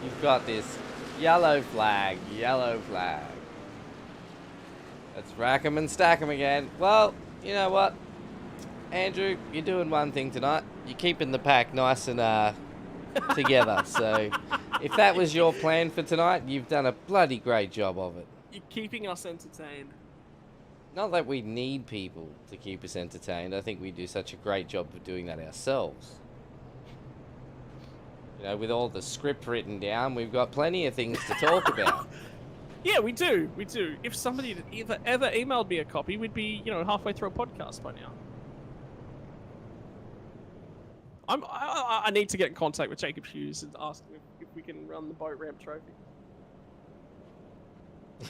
Speaker 3: You've got this. Yellow flag. Yellow flag. Let's rack 'em and stack 'em again. Well, you know what? Andrew, you're doing one thing tonight. You're keeping the pack nice and together. So if that was your plan for tonight, you've done a bloody great job of it.
Speaker 2: You're keeping us entertained.
Speaker 3: Not that we need people to keep us entertained. I think we do such a great job of doing that ourselves. You know, with all the script written down, we've got plenty of things to talk about.
Speaker 2: Yeah, we do. We do. If somebody had ever emailed me a copy, we'd be, halfway through a podcast by now. I need to get in contact with Jacob Hughes and ask him if we can run the boat ramp trophy.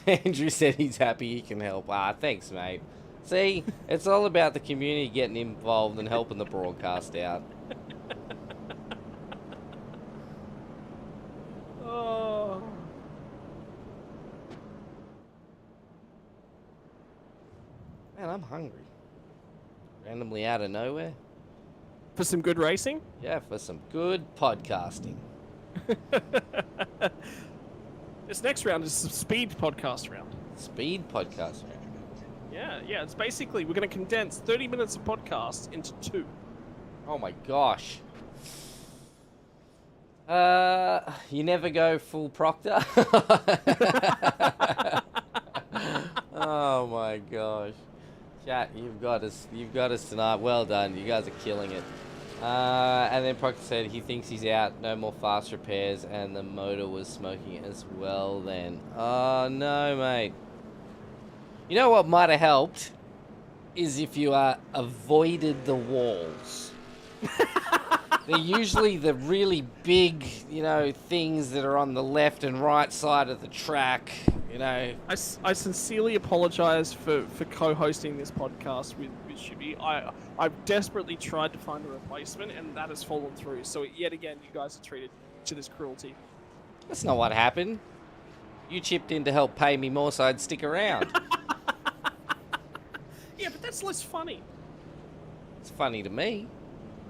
Speaker 3: Andrew said he's happy he can help. Thanks, mate. See, it's all about the community getting involved and helping the broadcast out.
Speaker 2: Oh.
Speaker 3: Man, I'm hungry. Randomly out of nowhere.
Speaker 2: For some good racing?
Speaker 3: Yeah, for some good podcasting.
Speaker 2: This next round is a speed podcast round.
Speaker 3: Speed podcast round.
Speaker 2: Yeah, it's basically, we're going to condense 30 minutes of podcast into 2.
Speaker 3: Oh my gosh. You never go full Proctor? Oh my gosh. Chat, you've got us tonight. Well done. You guys are killing it. And then Proctor said he thinks he's out, no more fast repairs, and the motor was smoking as well then. Oh, no, mate. You know what might have helped? Is if you avoided the walls. They're usually the really big, you know, things that are on the left and right side of the track, you know.
Speaker 2: I sincerely apologize for co-hosting this podcast with Shibby. I've desperately tried to find a replacement, and that has fallen through. So yet again, you guys are treated to this cruelty.
Speaker 3: That's not what happened. You chipped in to help pay me more so I'd stick around.
Speaker 2: Yeah, but that's less funny.
Speaker 3: It's funny to me,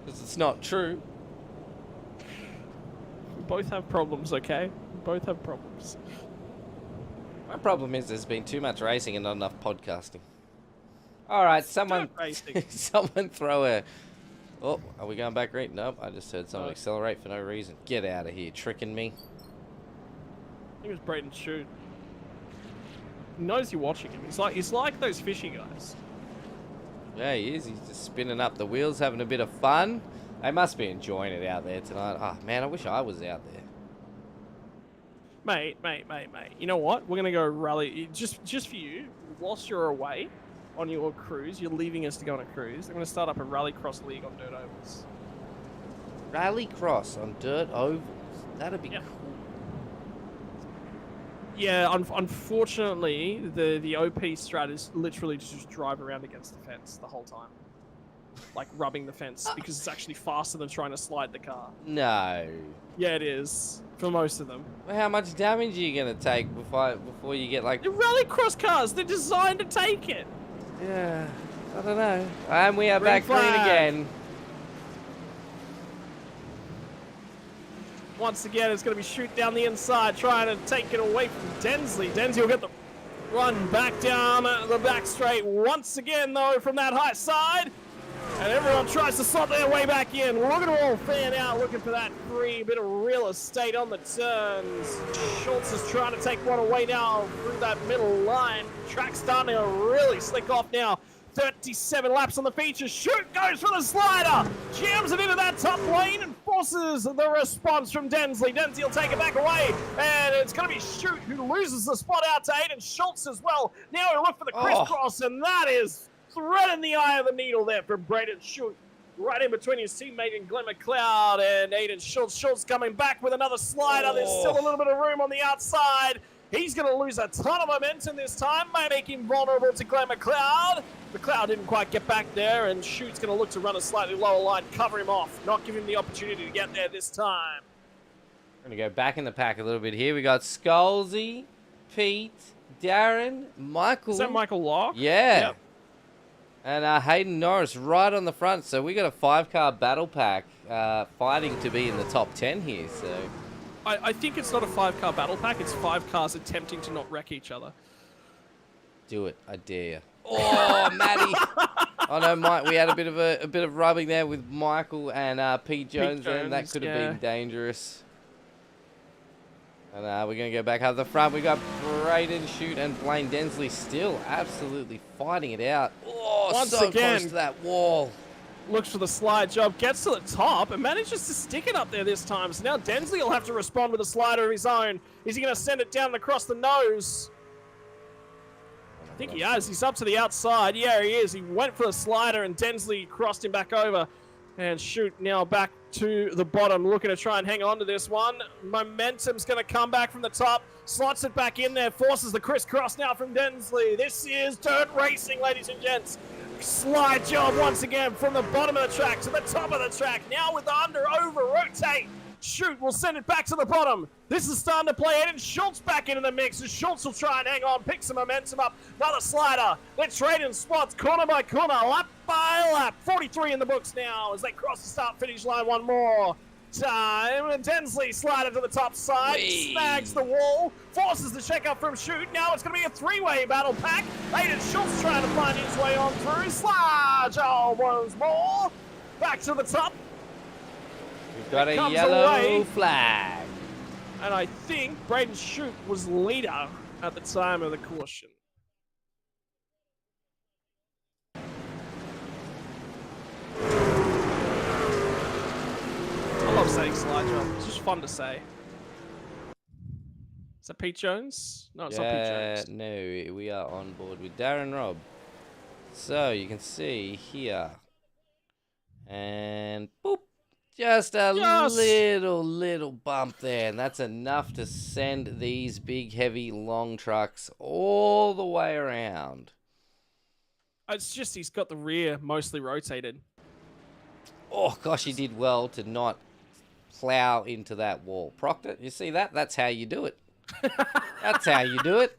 Speaker 3: because it's not true.
Speaker 2: We both have problems, okay? We both have problems.
Speaker 3: My problem is there's been too much racing and not enough podcasting. All right, someone throw a... Oh, are we going back right? Nope, I just heard someone accelerate for no reason. Get out of here, tricking me.
Speaker 2: I think it was Braden Shoot. He knows you're watching him. He's like those fishy guys.
Speaker 3: Yeah, he is. He's just spinning up the wheels, having a bit of fun. They must be enjoying it out there tonight. Oh, man, I wish I was out there.
Speaker 2: Mate. You know what? We're going to go rally. Just for you, whilst you're away on your cruise, you're leaving us to go on a cruise. I'm going to start up a rallycross league on dirt ovals.
Speaker 3: Rallycross on dirt ovals? That'd be cool.
Speaker 2: Yeah, unfortunately, the OP strat is literally to just drive around against the fence the whole time. Like rubbing the fence, because it's actually faster than trying to slide the car.
Speaker 3: No.
Speaker 2: Yeah, it is. For most of them.
Speaker 3: Well, how much damage are you going to take before you get like...
Speaker 2: The rallycross cars, they're designed to take it.
Speaker 3: Yeah, I don't know. And we are
Speaker 2: Green
Speaker 3: back green
Speaker 2: flag.
Speaker 3: again.
Speaker 2: Once again, it's going to be shoot down the inside, trying to take it away from Densley. Densley will get the run back down the back straight once again, though, from that high side. And everyone tries to slot their way back in. We're going to all fan out, looking for that free bit of real estate on the turns. Schultz is trying to take one away now through that middle line. Track's starting to really slick off now. 37 laps on the feature. Shoot goes for the slider. Jams it into that top lane and forces the response from Densley. Densley will take it back away. And it's going to be Shoot who loses the spot out to Aiden Schultz as well. Now he'll look for the crisscross, and that is thread in the eye of the needle there from Braden Shoot. Right in between his teammate and Glenn McLeod and Aiden Schultz. Schultz coming back with another slider. There's still a little bit of room on the outside. He's going to lose a ton of momentum this time, may make him vulnerable to Glenn McLeod. McLeod didn't quite get back there, and Shoot's going to look to run a slightly lower line, cover him off, not give him the opportunity to get there this time.
Speaker 3: We're going to go back in the pack a little bit here. We got Scalzi, Pete, Darren, Michael.
Speaker 2: Is that Michael Locke?
Speaker 3: Yeah.
Speaker 2: Yep.
Speaker 3: And Hayden Norris right on the front. So we got a 5-car battle pack fighting to be in the top 10 here. So
Speaker 2: I think it's not a 5-car battle pack. It's 5 cars attempting to not wreck each other.
Speaker 3: do it. I dare you. Oh, Matty. Oh no, Mike. We had a bit of rubbing there with Michael and Pete Jones. Then that could have been dangerous. And we're going to go back up the front. We got Braden Shoot and Blaine Densley still absolutely fighting it out. Oh,
Speaker 2: once
Speaker 3: so
Speaker 2: again,
Speaker 3: close to that wall.
Speaker 2: Looks for the slide job, gets to the top, and manages to stick it up there this time. So now Densley will have to respond with a slider of his own. Is he going to send it down across the nose? I think he has. He's up to the outside. Yeah, he is. He went for the slider, and Densley crossed him back over. And Shoot now back to the bottom, looking to try and hang on to this one. Momentum's going to come back from the top. Slots it back in there, forces the crisscross now from Densley. This is dirt racing, ladies and gents. Slide job once again from the bottom of the track to the top of the track. Now with the over rotate. Shoot will send it back to the bottom. This is starting to play in, and Schultz back into the mix. And Schultz will try and hang on, pick some momentum up. Another slider. They're trading spots corner by corner, lap by lap. 43 in the books now as they cross the start-finish line one more time. And Densley slided to the top side, snags the wall, forces the check up from Shoot. Now it's going to be a three-way battle pack. Aiden Schultz trying to find his way on through. Slide job once more. Back to the top.
Speaker 3: We've got a yellow flag.
Speaker 2: And I think Braden Shoot was leader at the time of the caution. saying slide job. It's just fun to say. Is that Pete Jones? No, it's not Pete Jones.
Speaker 3: No, we are on board with Darren Robb. So you can see here. And boop. Just a little bump there. And that's enough to send these big, heavy, long trucks all the way around.
Speaker 2: It's just he's got the rear mostly rotated.
Speaker 3: Oh, gosh, he did well to not plow into that wall. Proctor, you see that? That's how you do it. That's how you do it.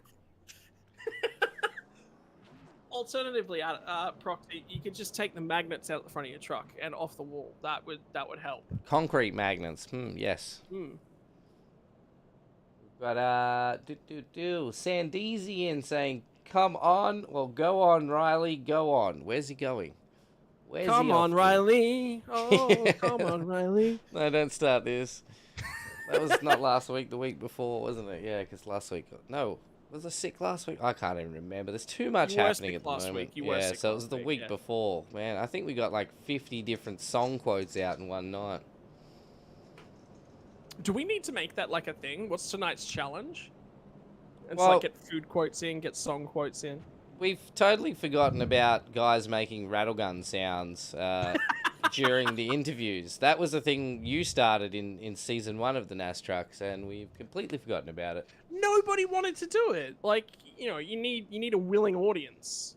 Speaker 2: Alternatively, Proctor, you could just take the magnets out the front of your truck and off the wall. That would help.
Speaker 3: Concrete magnets. Yes. But Sandeesian saying, "Come on, well, go on, Riley, go on." Where's he going? Where's
Speaker 2: come
Speaker 3: he
Speaker 2: on,
Speaker 3: off
Speaker 2: Riley. Oh, come on, Riley.
Speaker 3: No, don't start this. That was not last week, the week before, wasn't it? Yeah, because last week... No, was I sick last week? I can't even remember. There's too much happening at the moment. Yeah, so it was the week before. Man, I think we got like 50 different song quotes out in one night.
Speaker 2: Do we need to make that like a thing? What's tonight's challenge? It's
Speaker 3: Well,
Speaker 2: like get food quotes in, get song quotes in.
Speaker 3: We've totally forgotten about guys making rattlegun sounds during the interviews. That was a thing you started in season 1 of the NASTRUCKS, and we've completely forgotten about it.
Speaker 2: Nobody wanted to do it. Like, you know, you need a willing audience.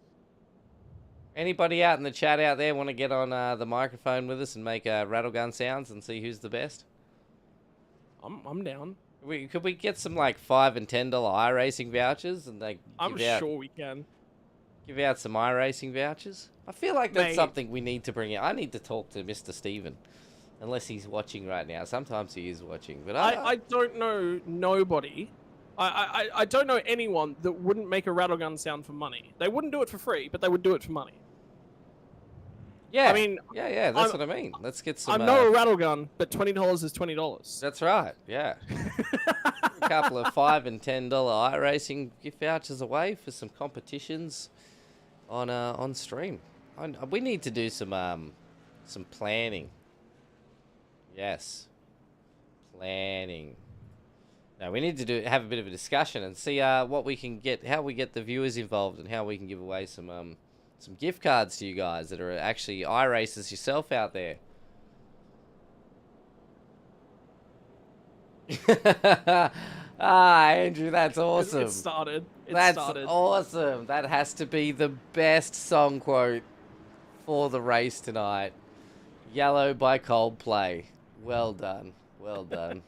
Speaker 3: Anybody out in the chat out there want to get on the microphone with us and make rattlegun sounds and see who's the best?
Speaker 2: I'm down.
Speaker 3: Could we get some like $5 and $10 iRacing vouchers and like
Speaker 2: I'm sure we can.
Speaker 3: Give out some iRacing vouchers? I feel like that's something we need to bring in. I need to talk to Mr. Steven. Unless he's watching right now. Sometimes he is watching. But
Speaker 2: I don't know nobody. I don't know anyone that wouldn't make a rattlegun sound for money. They wouldn't do it for free, but they would do it for money.
Speaker 3: Yeah.
Speaker 2: I mean...
Speaker 3: Yeah, that's what I mean. Let's get some...
Speaker 2: I'm not a rattlegun, but $20 is $20.
Speaker 3: That's right, yeah. A couple of $5 and $10 iRacing gift vouchers away for some competitions on stream. We need to do some planning. Yes, planning. Now we need to have a bit of a discussion and see what we can get, how we get the viewers involved, and how we can give away some gift cards to you guys that are actually iRacers yourself out there. Andrew, that's awesome.
Speaker 2: It started.
Speaker 3: That's awesome. That has to be the best song quote for the race tonight. Yellow by Coldplay. Well done. Well done.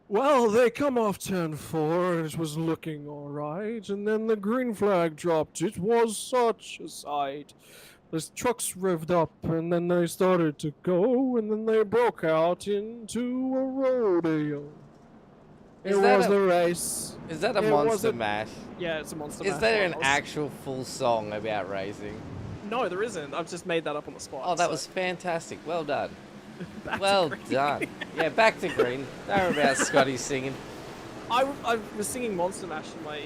Speaker 2: Well, they come off turn 4, and it was looking alright, and then the green flag dropped. It was such a sight. The trucks revved up, and then they started to go, and then they broke out into a rodeo. It was the race.
Speaker 3: Is that a Monster Mash?
Speaker 2: Yeah, it's a Monster Mash.
Speaker 3: Is there an actual full song about racing?
Speaker 2: No, there isn't. I've just made that up on the spot.
Speaker 3: Oh, that was fantastic. Well done. Well done. Yeah, back to green. Don't worry about Scotty singing.
Speaker 2: I was singing Monster Mash to my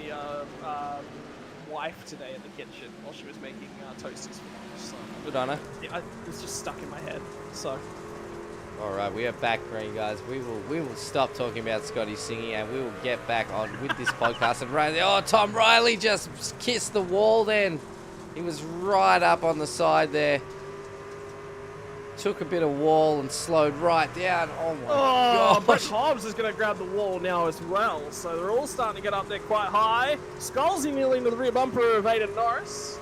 Speaker 2: wife today in the kitchen while she was making toasties for lunch. So
Speaker 3: good on her.
Speaker 2: Yeah, it was just stuck in my head. So.
Speaker 3: All right, we are back green, guys. We will stop talking about Scotty singing, and we will get back on with this podcast. And Riley, Tom Riley just kissed the wall. Then he was right up on the side there. Took a bit of wall and slowed right down. Oh my gosh.
Speaker 2: But Hobbs is going to grab the wall now as well. So they're all starting to get up there quite high. Scalzi nearly into the rear bumper of Aiden Norris.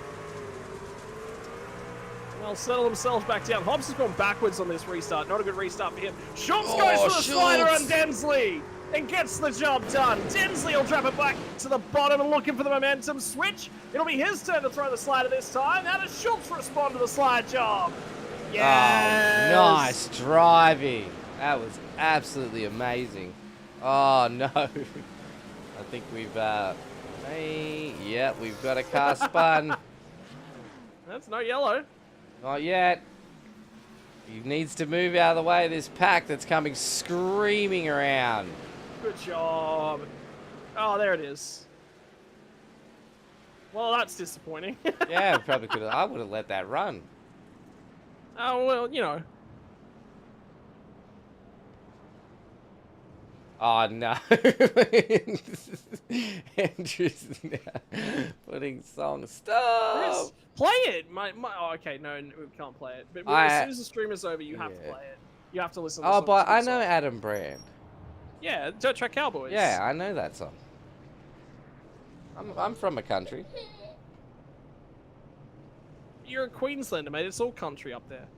Speaker 2: They'll settle themselves back down. Hobbs has gone backwards on this restart. Not a good restart for him. Schultz goes for the slider on Densley and gets the job done. Densley will drop it back to the bottom and looking for the momentum switch. It'll be his turn to throw the slider this time. How does Schultz respond to the slide job? Yes.
Speaker 3: Oh, nice driving. That was absolutely amazing. Oh, no. I think we've, we've got a car spun.
Speaker 2: That's no yellow.
Speaker 3: Not yet. He needs to move out of the way of this pack that's coming screaming around.
Speaker 2: Good job. Oh, there it is. Well, that's disappointing.
Speaker 3: Yeah, probably could have. I would have let that run.
Speaker 2: Oh, well, you know.
Speaker 3: Oh no. Andrew's now putting song stop.
Speaker 2: Play it. Oh, okay, no, we can't play it. But as soon as the stream is over, you have to play it. You have to listen to the
Speaker 3: Oh,
Speaker 2: song.
Speaker 3: but I know Adam Brand.
Speaker 2: Yeah, Dirt Track Cowboys.
Speaker 3: Yeah, I know that song. I'm from a country.
Speaker 2: You're a Queenslander, mate. It's all country up there.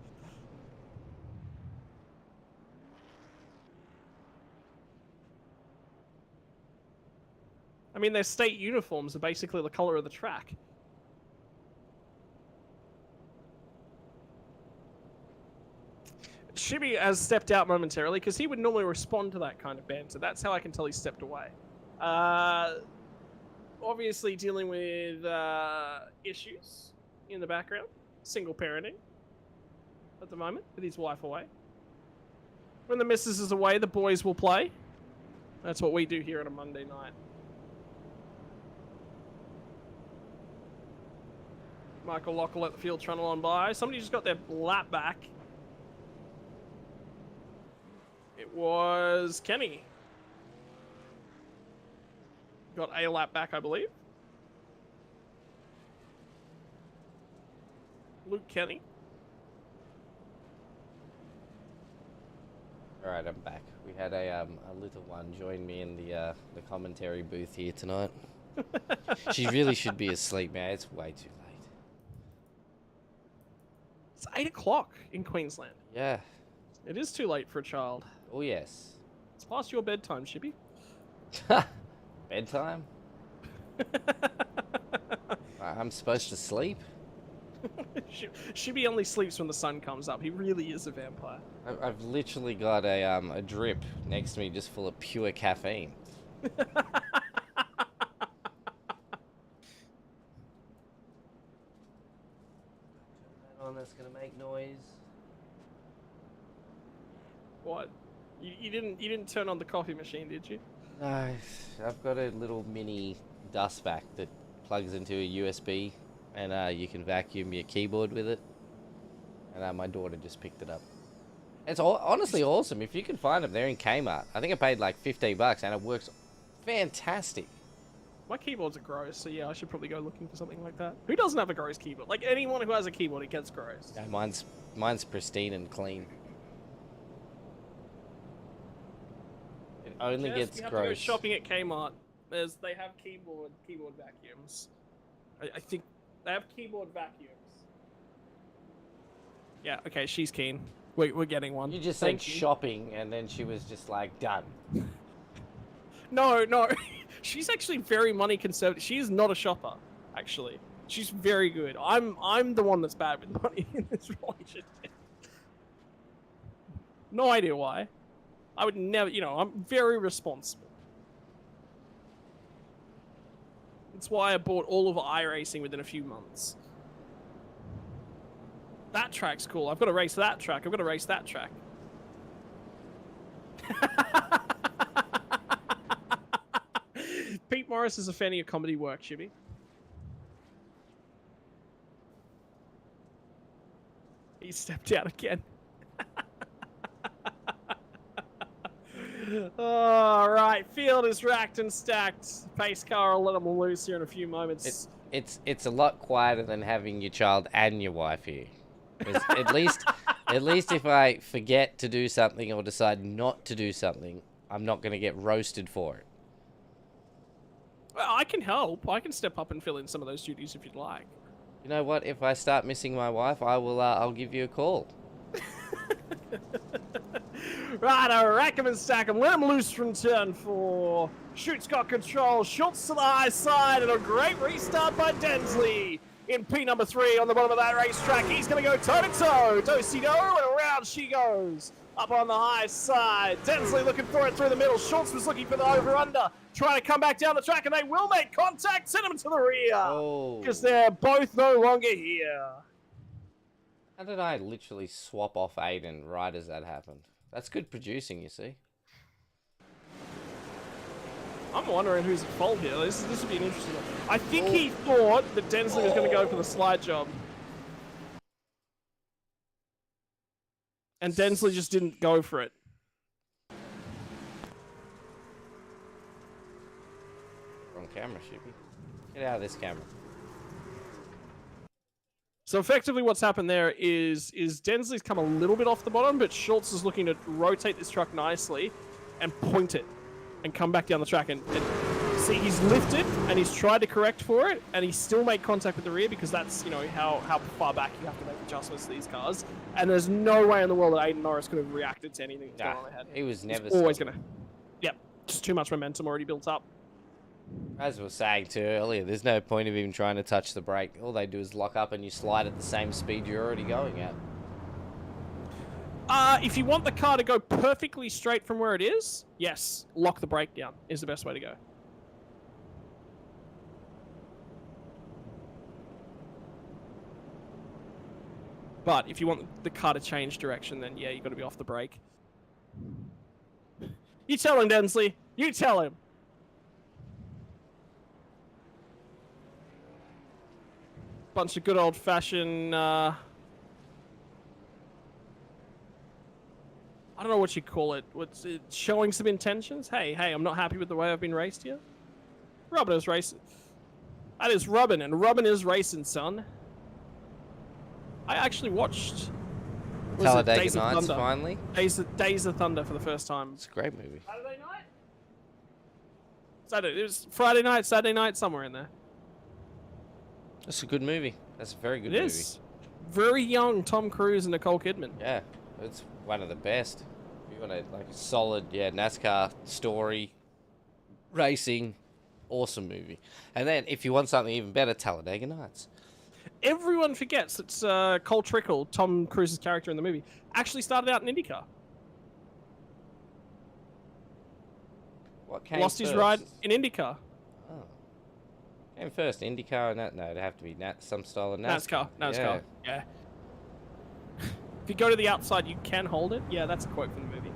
Speaker 2: I mean, their state uniforms are basically the color of the track. Shibby has stepped out momentarily because he would normally respond to that kind of banter. That's how I can tell he stepped away. Obviously dealing with issues in the background. Single parenting at the moment with his wife away. When the missus is away, the boys will play. That's what we do here on a Monday night. Michael Locke will let the field trundle on by. Somebody just got their lap back. It was Kenny. Got a lap back, I believe. Luke Kenny.
Speaker 3: All right, I'm back. We had a little one join me in the commentary booth here tonight. She really should be asleep, man. It's way too late.
Speaker 2: It's 8 o'clock in Queensland.
Speaker 3: Yeah.
Speaker 2: It is too late for a child.
Speaker 3: Oh yes.
Speaker 2: It's past your bedtime, Shibby.
Speaker 3: Bedtime? I'm supposed to sleep?
Speaker 2: Shibby only sleeps when the sun comes up. He really is a vampire.
Speaker 3: I've literally got a drip next to me just full of pure caffeine. That's gonna make noise.
Speaker 2: What? You didn't turn on the coffee machine, did you?
Speaker 3: No, I've got a little mini dust vac that plugs into a USB, and you can vacuum your keyboard with it. And my daughter just picked it up. It's honestly awesome. If you can find them, they're in Kmart. I think I paid like $15, and it works fantastic.
Speaker 2: My keyboards are gross, so yeah, I should probably go looking for something like that. Who doesn't have a gross keyboard? Like, anyone who has a keyboard, it gets gross.
Speaker 3: Yeah, mine's pristine and clean. It only gets
Speaker 2: you have
Speaker 3: gross.
Speaker 2: to go shopping at Kmart. They have keyboard vacuums. I think they have keyboard vacuums. Yeah, okay, she's keen. We're getting one.
Speaker 3: You just said shopping, and then she was just like, done.
Speaker 2: No. She's actually very money conservative. She is not a shopper, actually. She's very good. I'm the one that's bad with money in this relationship. No idea why. I would never, I'm very responsible. That's why I bought all of iRacing within a few months. That track's cool. I've got to race that track. I've got to race that track. Pete Morris is a fan of your comedy work, Shibby. He stepped out again. All right, field is racked and stacked. Pace car will let them loose here in a few moments.
Speaker 3: It's a lot quieter than having your child and your wife here. 'Cause at least if I forget to do something or decide not to do something, I'm not going to get roasted for it.
Speaker 2: Well, I can help. I can step up and fill in some of those duties if you'd like.
Speaker 3: You know what? If I start missing my wife, I'll give you a call.
Speaker 2: Right, I rack him and stack him. Let him loose from turn 4. Schute's got control. Schultz to the high side, and a great restart by Densley in P number 3 on the bottom of that racetrack. He's going to go toe-to-toe. Do-si-do, and around she goes. Up on the high side. Densley looking for it through the middle. Schultz was looking for the over-under. Trying to come back down the track, and they will make contact. Send them to the rear. Because they're both no longer here.
Speaker 3: How did I literally swap off Aiden right as that happened? That's good producing, you see.
Speaker 2: I'm wondering who's at fault here. This would be an interesting one. I think he thought that Densley was going to go for the slide job. And Densley just didn't go for it.
Speaker 3: Wrong camera, Shippy. Get out of this camera.
Speaker 2: So effectively what's happened there is Densley's come a little bit off the bottom, but Schultz is looking to rotate this truck nicely and point it and come back down the track and see he's lifted and he's tried to correct for it and he's still made contact with the rear because that's, you know, how far back you have to make adjustments to these cars. And there's no way in the world that Aiden Norris could have reacted to anything that's going on ahead.
Speaker 3: He was never
Speaker 2: always going to... Yep, just too much momentum already built up.
Speaker 3: As we were saying too earlier, there's no point of even trying to touch the brake. All they do is lock up and you slide at the same speed you're already going at.
Speaker 2: If you want the car to go perfectly straight from where it is, yes, lock the brake down is the best way to go. But if you want the car to change direction, then yeah, you've got to be off the brake. You tell him, Densley. You tell him. Bunch of good old-fashioned... I don't know what you call it. What's it? Showing some intentions? Hey, I'm not happy with the way I've been raced here. Robin is racing. That is Robin, and Robin is racing, son. I actually watched...
Speaker 3: Talladega Nights, finally.
Speaker 2: Days of Thunder for the first time.
Speaker 3: It's a great movie.
Speaker 2: Saturday night? It was Friday night, Saturday night, somewhere in there.
Speaker 3: That's a good movie. That's a very good movie. It is.
Speaker 2: Very young Tom Cruise and Nicole Kidman.
Speaker 3: Yeah, it's one of the best. If you want a solid, NASCAR story, racing, awesome movie. And then if you want something even better, Talladega Nights.
Speaker 2: Everyone forgets that Cole Trickle, Tom Cruise's character in the movie, actually started out in IndyCar.
Speaker 3: What came
Speaker 2: Lost his ride in IndyCar.
Speaker 3: Oh. Came first, IndyCar and that? No, it'd have to be some style of NASCAR.
Speaker 2: NASCAR, yeah. If you go to the outside, you can hold it. Yeah, that's a quote from the movie.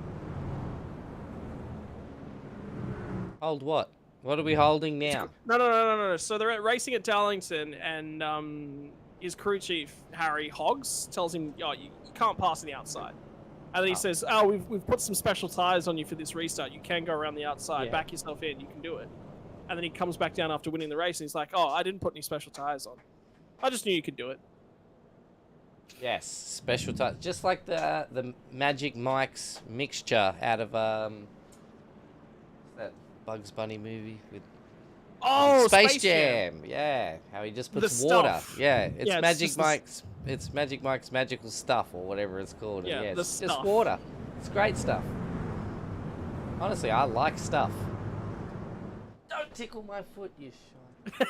Speaker 3: Hold what? What are we holding now?
Speaker 2: No. So they're racing at Darlington, and his crew chief, Harry Hoggs, tells him, oh, you can't pass on the outside. And then he says, oh, we've put some special tires on you for this restart. You can go around the outside, back yourself in, you can do it. And then he comes back down after winning the race, and he's like, oh, I didn't put any special tires on. I just knew you could do it.
Speaker 3: Yes, special tires. Just like the Magic Mike's mixture out of that Bugs Bunny movie with Space Jam. Yeah, how he just puts water. Yeah, it's Magic Mike's. It's Magic Mike's magical stuff or whatever it's called. Yeah, it's just water. It's great stuff. Honestly, I like stuff. Don't tickle my foot, you shite.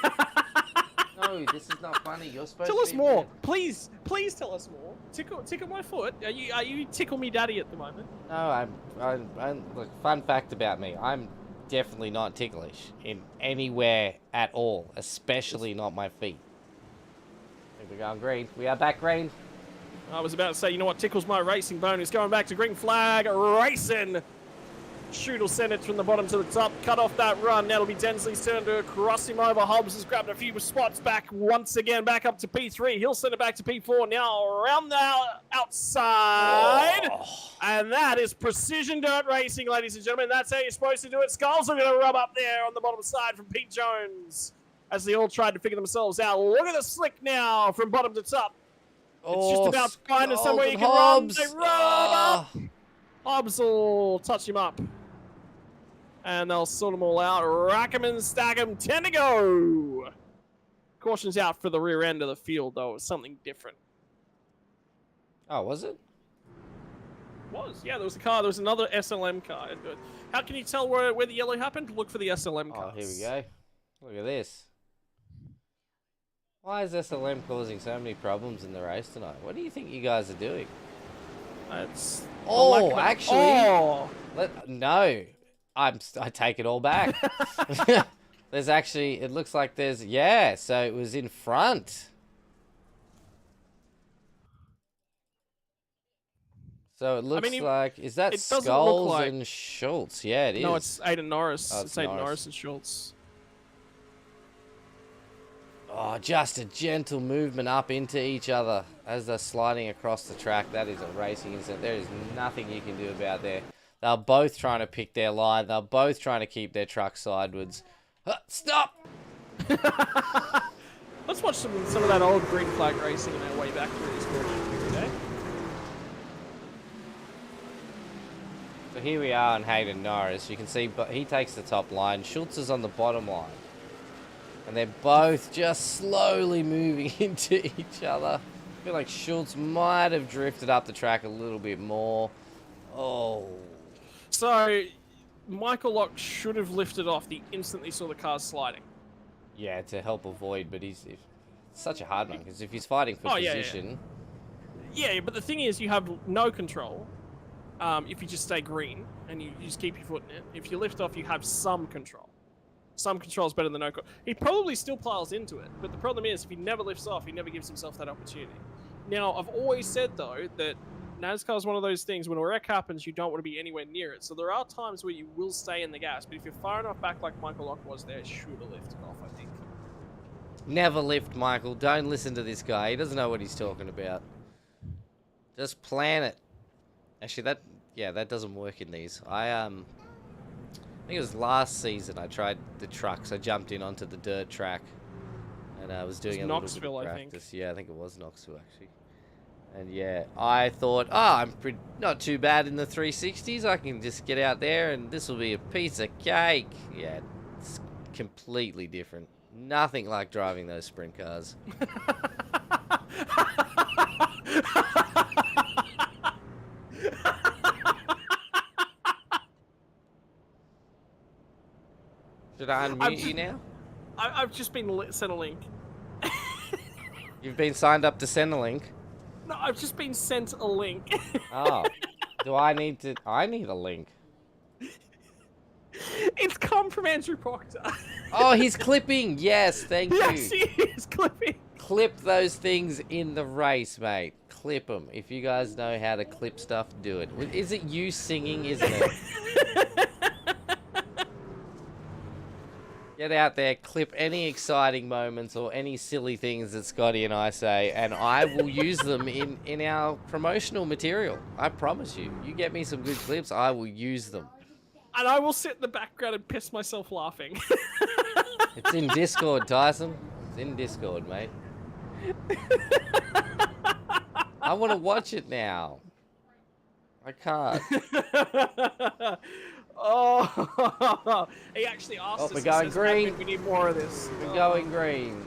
Speaker 3: No, this is not funny. You're supposed to
Speaker 2: tell us more, please. Please tell us more. Tickle my foot. Are you tickle me daddy at the moment?
Speaker 3: No, I'm look, fun fact about me. I'm definitely not ticklish in anywhere at all, especially not my feet. I think we're going green. We are back green.
Speaker 2: I was about to say, you know what tickles my racing bone is going back to green flag racing. Shoot will send it from the bottom to the top. Cut off that run. Now it'll be Densley's turn to cross him over. Hobbs has grabbed a few spots back once again, back up to P3. He'll send it back to P4. Now around the outside. Oh. And that is precision dirt racing, ladies and gentlemen. That's how you're supposed to do it. Skulls are going to rub up there on the bottom side from Pete Jones as they all tried to figure themselves out. Look at the slick now from bottom to top. It's just about to find us somewhere you can
Speaker 3: Hobbs.
Speaker 2: run. They rub up. Hobbs will touch him up. And they'll sort them all out. Rack 'em and stack 'em. 10 to go. Caution's out for the rear end of the field, though. It was something different.
Speaker 3: Oh, was it?
Speaker 2: Yeah, there was a car. There was another SLM car. How can you tell where the yellow happened? Look for the SLM cars.
Speaker 3: Oh, here we go. Look at this. Why is SLM causing so many problems in the race tonight? What do you think you guys are doing? No. I take it all back. There's actually, it looks like there's, so it was in front. So it looks like, is that Skulls and Schultz? Yeah, it is.
Speaker 2: No, it's Aiden Norris. Oh, it's Aiden Norris and Schultz.
Speaker 3: Oh, just a gentle movement up into each other as they're sliding across the track. That is a racing incident. There is nothing you can do about there. They're both trying to pick their line. They're both trying to keep their truck sideways. Stop!
Speaker 2: Let's watch some of that old green flag racing on our way back through this course today.
Speaker 3: So here we are on Hayden Norris. You can see, but he takes the top line. Schultz is on the bottom line. And they're both just slowly moving into each other. I feel like Schultz might have drifted up the track a little bit more. Oh.
Speaker 2: So, Michael Lock should have lifted off the instant he saw the cars sliding.
Speaker 3: Yeah, to help avoid, but it's such a hard one, because if he's fighting for position...
Speaker 2: Yeah, but the thing is, you have no control if you just stay green, and you just keep your foot in it. If you lift off, you have some control. Some control is better than no control. He probably still piles into it, but the problem is, if he never lifts off, he never gives himself that opportunity. Now, I've always said, though, that NASCAR is one of those things, when a wreck happens, you don't want to be anywhere near it. So there are times where you will stay in the gas, but if you're far enough back like Michael Lock was there, should have lifted off, I think.
Speaker 3: Never lift, Michael. Don't listen to this guy. He doesn't know what he's talking about. Just plan it. Actually, that doesn't work in these. I think it was last season I tried the trucks. I jumped in onto the dirt track, and I was doing a little bit of practice. Yeah, I think it was Knoxville, actually. And yeah, I thought, I'm not too bad in the 360s. I can just get out there, and this will be a piece of cake. Yeah, it's completely different. Nothing like driving those sprint cars. Should I unmute you now?
Speaker 2: I've just been sent a link.
Speaker 3: You've been signed up to send a link?
Speaker 2: No, I've just been sent a link.
Speaker 3: Oh. Do I need to... I need a link.
Speaker 2: It's come from Andrew Proctor.
Speaker 3: Oh, he's clipping. Yes, thank you.
Speaker 2: Yes, he is clipping.
Speaker 3: Clip those things in the race, mate. Clip them. If you guys know how to clip stuff, do it. Is it you singing, isn't it? Get out there, clip any exciting moments or any silly things that Scotty and I say, and I will use them in our promotional material. I promise you. You get me some good clips, I will use them.
Speaker 2: And I will sit in the background and piss myself laughing.
Speaker 3: It's in Discord, Tyson. It's in Discord, mate. I want to watch it now. I can't.
Speaker 2: Oh, he actually asked us.
Speaker 3: We're going green.
Speaker 2: We need more of this.
Speaker 3: We're going green.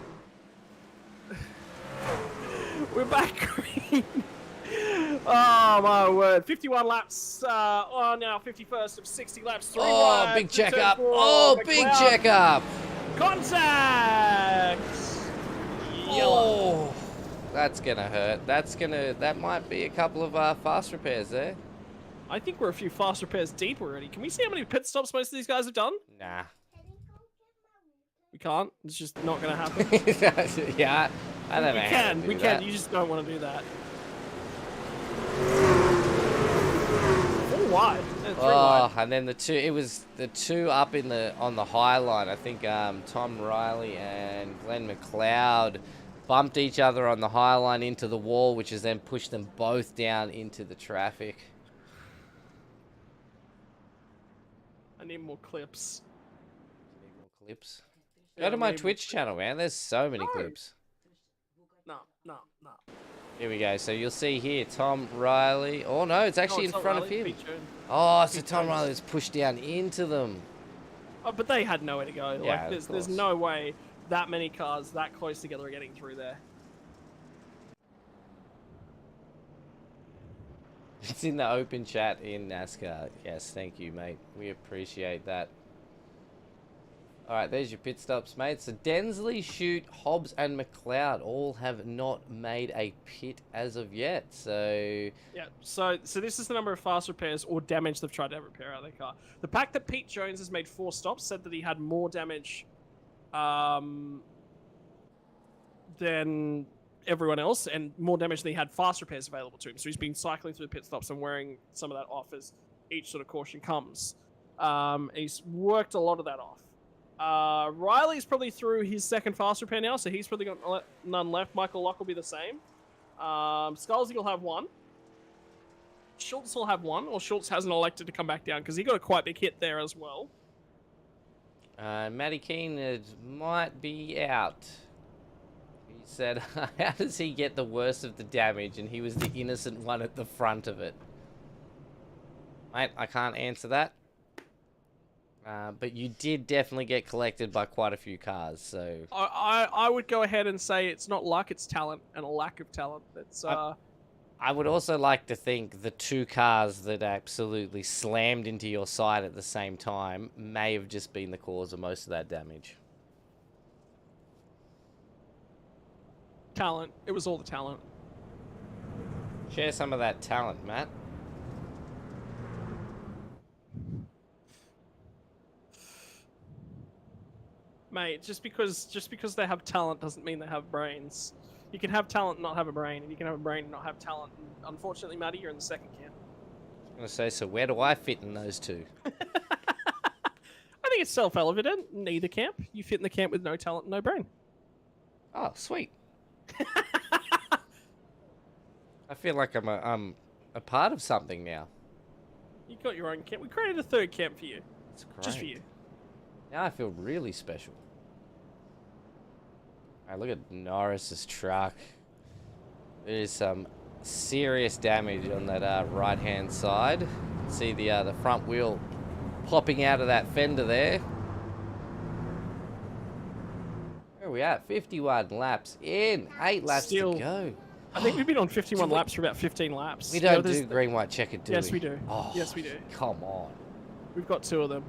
Speaker 2: We're back green. Oh my word! 51 laps on our 51st of 60 laps. 3
Speaker 3: Oh, big checkup! Oh, big checkup!
Speaker 2: Contact.
Speaker 3: Oh, that's gonna hurt. That might be a couple of fast repairs there.
Speaker 2: I think we're a few fast repairs deep already. Can we see how many pit stops most of these guys have done?
Speaker 3: Nah.
Speaker 2: We can't. It's just not going to happen.
Speaker 3: Yeah, I don't know.
Speaker 2: We can. You just don't want to do that. 4 wide. 3 wide.
Speaker 3: And then it was the two up on the high line. I think Tom Riley and Glenn McLeod bumped each other on the high line into the wall, which has then pushed them both down into the traffic.
Speaker 2: I need more clips.
Speaker 3: Go to my Twitch channel, man. There's so many clips.
Speaker 2: No.
Speaker 3: Here we go. So you'll see here, Tom Riley. Oh, no, it's actually in front of him.
Speaker 2: Oh,
Speaker 3: so Tom Riley was pushed down into them.
Speaker 2: Oh, but they had nowhere to go.
Speaker 3: Yeah,
Speaker 2: like, there's no way that many cars that close together are getting through there.
Speaker 3: It's in the open chat in NASCAR. Yes, thank you, mate. We appreciate that. All right, there's your pit stops, mate. So Densley, Chute, Hobbs, and McLeod all have not made a pit as of yet. So
Speaker 2: yeah, so this is the number of fast repairs or damage they've tried to repair out of their car. The fact that Pete Jones has made 4 stops said that he had more damage than everyone else, and more damage than he had fast repairs available to him. So he's been cycling through the pit stops and wearing some of that off as each sort of caution comes. He's worked a lot of that off. Riley's probably through his 2nd fast repair now, so he's probably got none left. Michael Lock will be the same. Scalzi will have 1. Schultz will have 1, or Schultz hasn't elected to come back down because he got a quite big hit there as well.
Speaker 3: Matty Keane might be out. He said, how does he get the worst of the damage? And he was the innocent one at the front of it. Mate, I can't answer that. But you did definitely get collected by quite a few cars, so...
Speaker 2: I would go ahead and say it's not luck, it's talent, and a lack of talent. That's,
Speaker 3: I would also like to think the two cars that absolutely slammed into your side at the same time may have just been the cause of most of that damage.
Speaker 2: Talent. It was all the talent.
Speaker 3: Share some of that talent, Matt.
Speaker 2: Mate, just because they have talent doesn't mean they have brains. You can have talent and not have a brain, and you can have a brain and not have talent. And unfortunately, Matty, you're in the second camp.
Speaker 3: I was going to say, so where do I fit in those two?
Speaker 2: I think it's self-evident. Neither camp. You fit in the camp with no talent and no brain.
Speaker 3: Oh, sweet. I feel like I'm a part of something now.
Speaker 2: You got your own camp. We created a third camp for you.
Speaker 3: That's great.
Speaker 2: Just for you.
Speaker 3: Now I feel really special. Alright, look at Norris's truck. There's some serious damage on that right-hand side. See the front wheel popping out of that fender there. Where are we at? 51 laps in. 8 laps to go.
Speaker 2: I think we've been on 51 laps for about 15 laps.
Speaker 3: We don't do green, white, checkered, do we?
Speaker 2: Yes, we do.
Speaker 3: Oh,
Speaker 2: yes, we do.
Speaker 3: Come on.
Speaker 2: We've got 2 of them.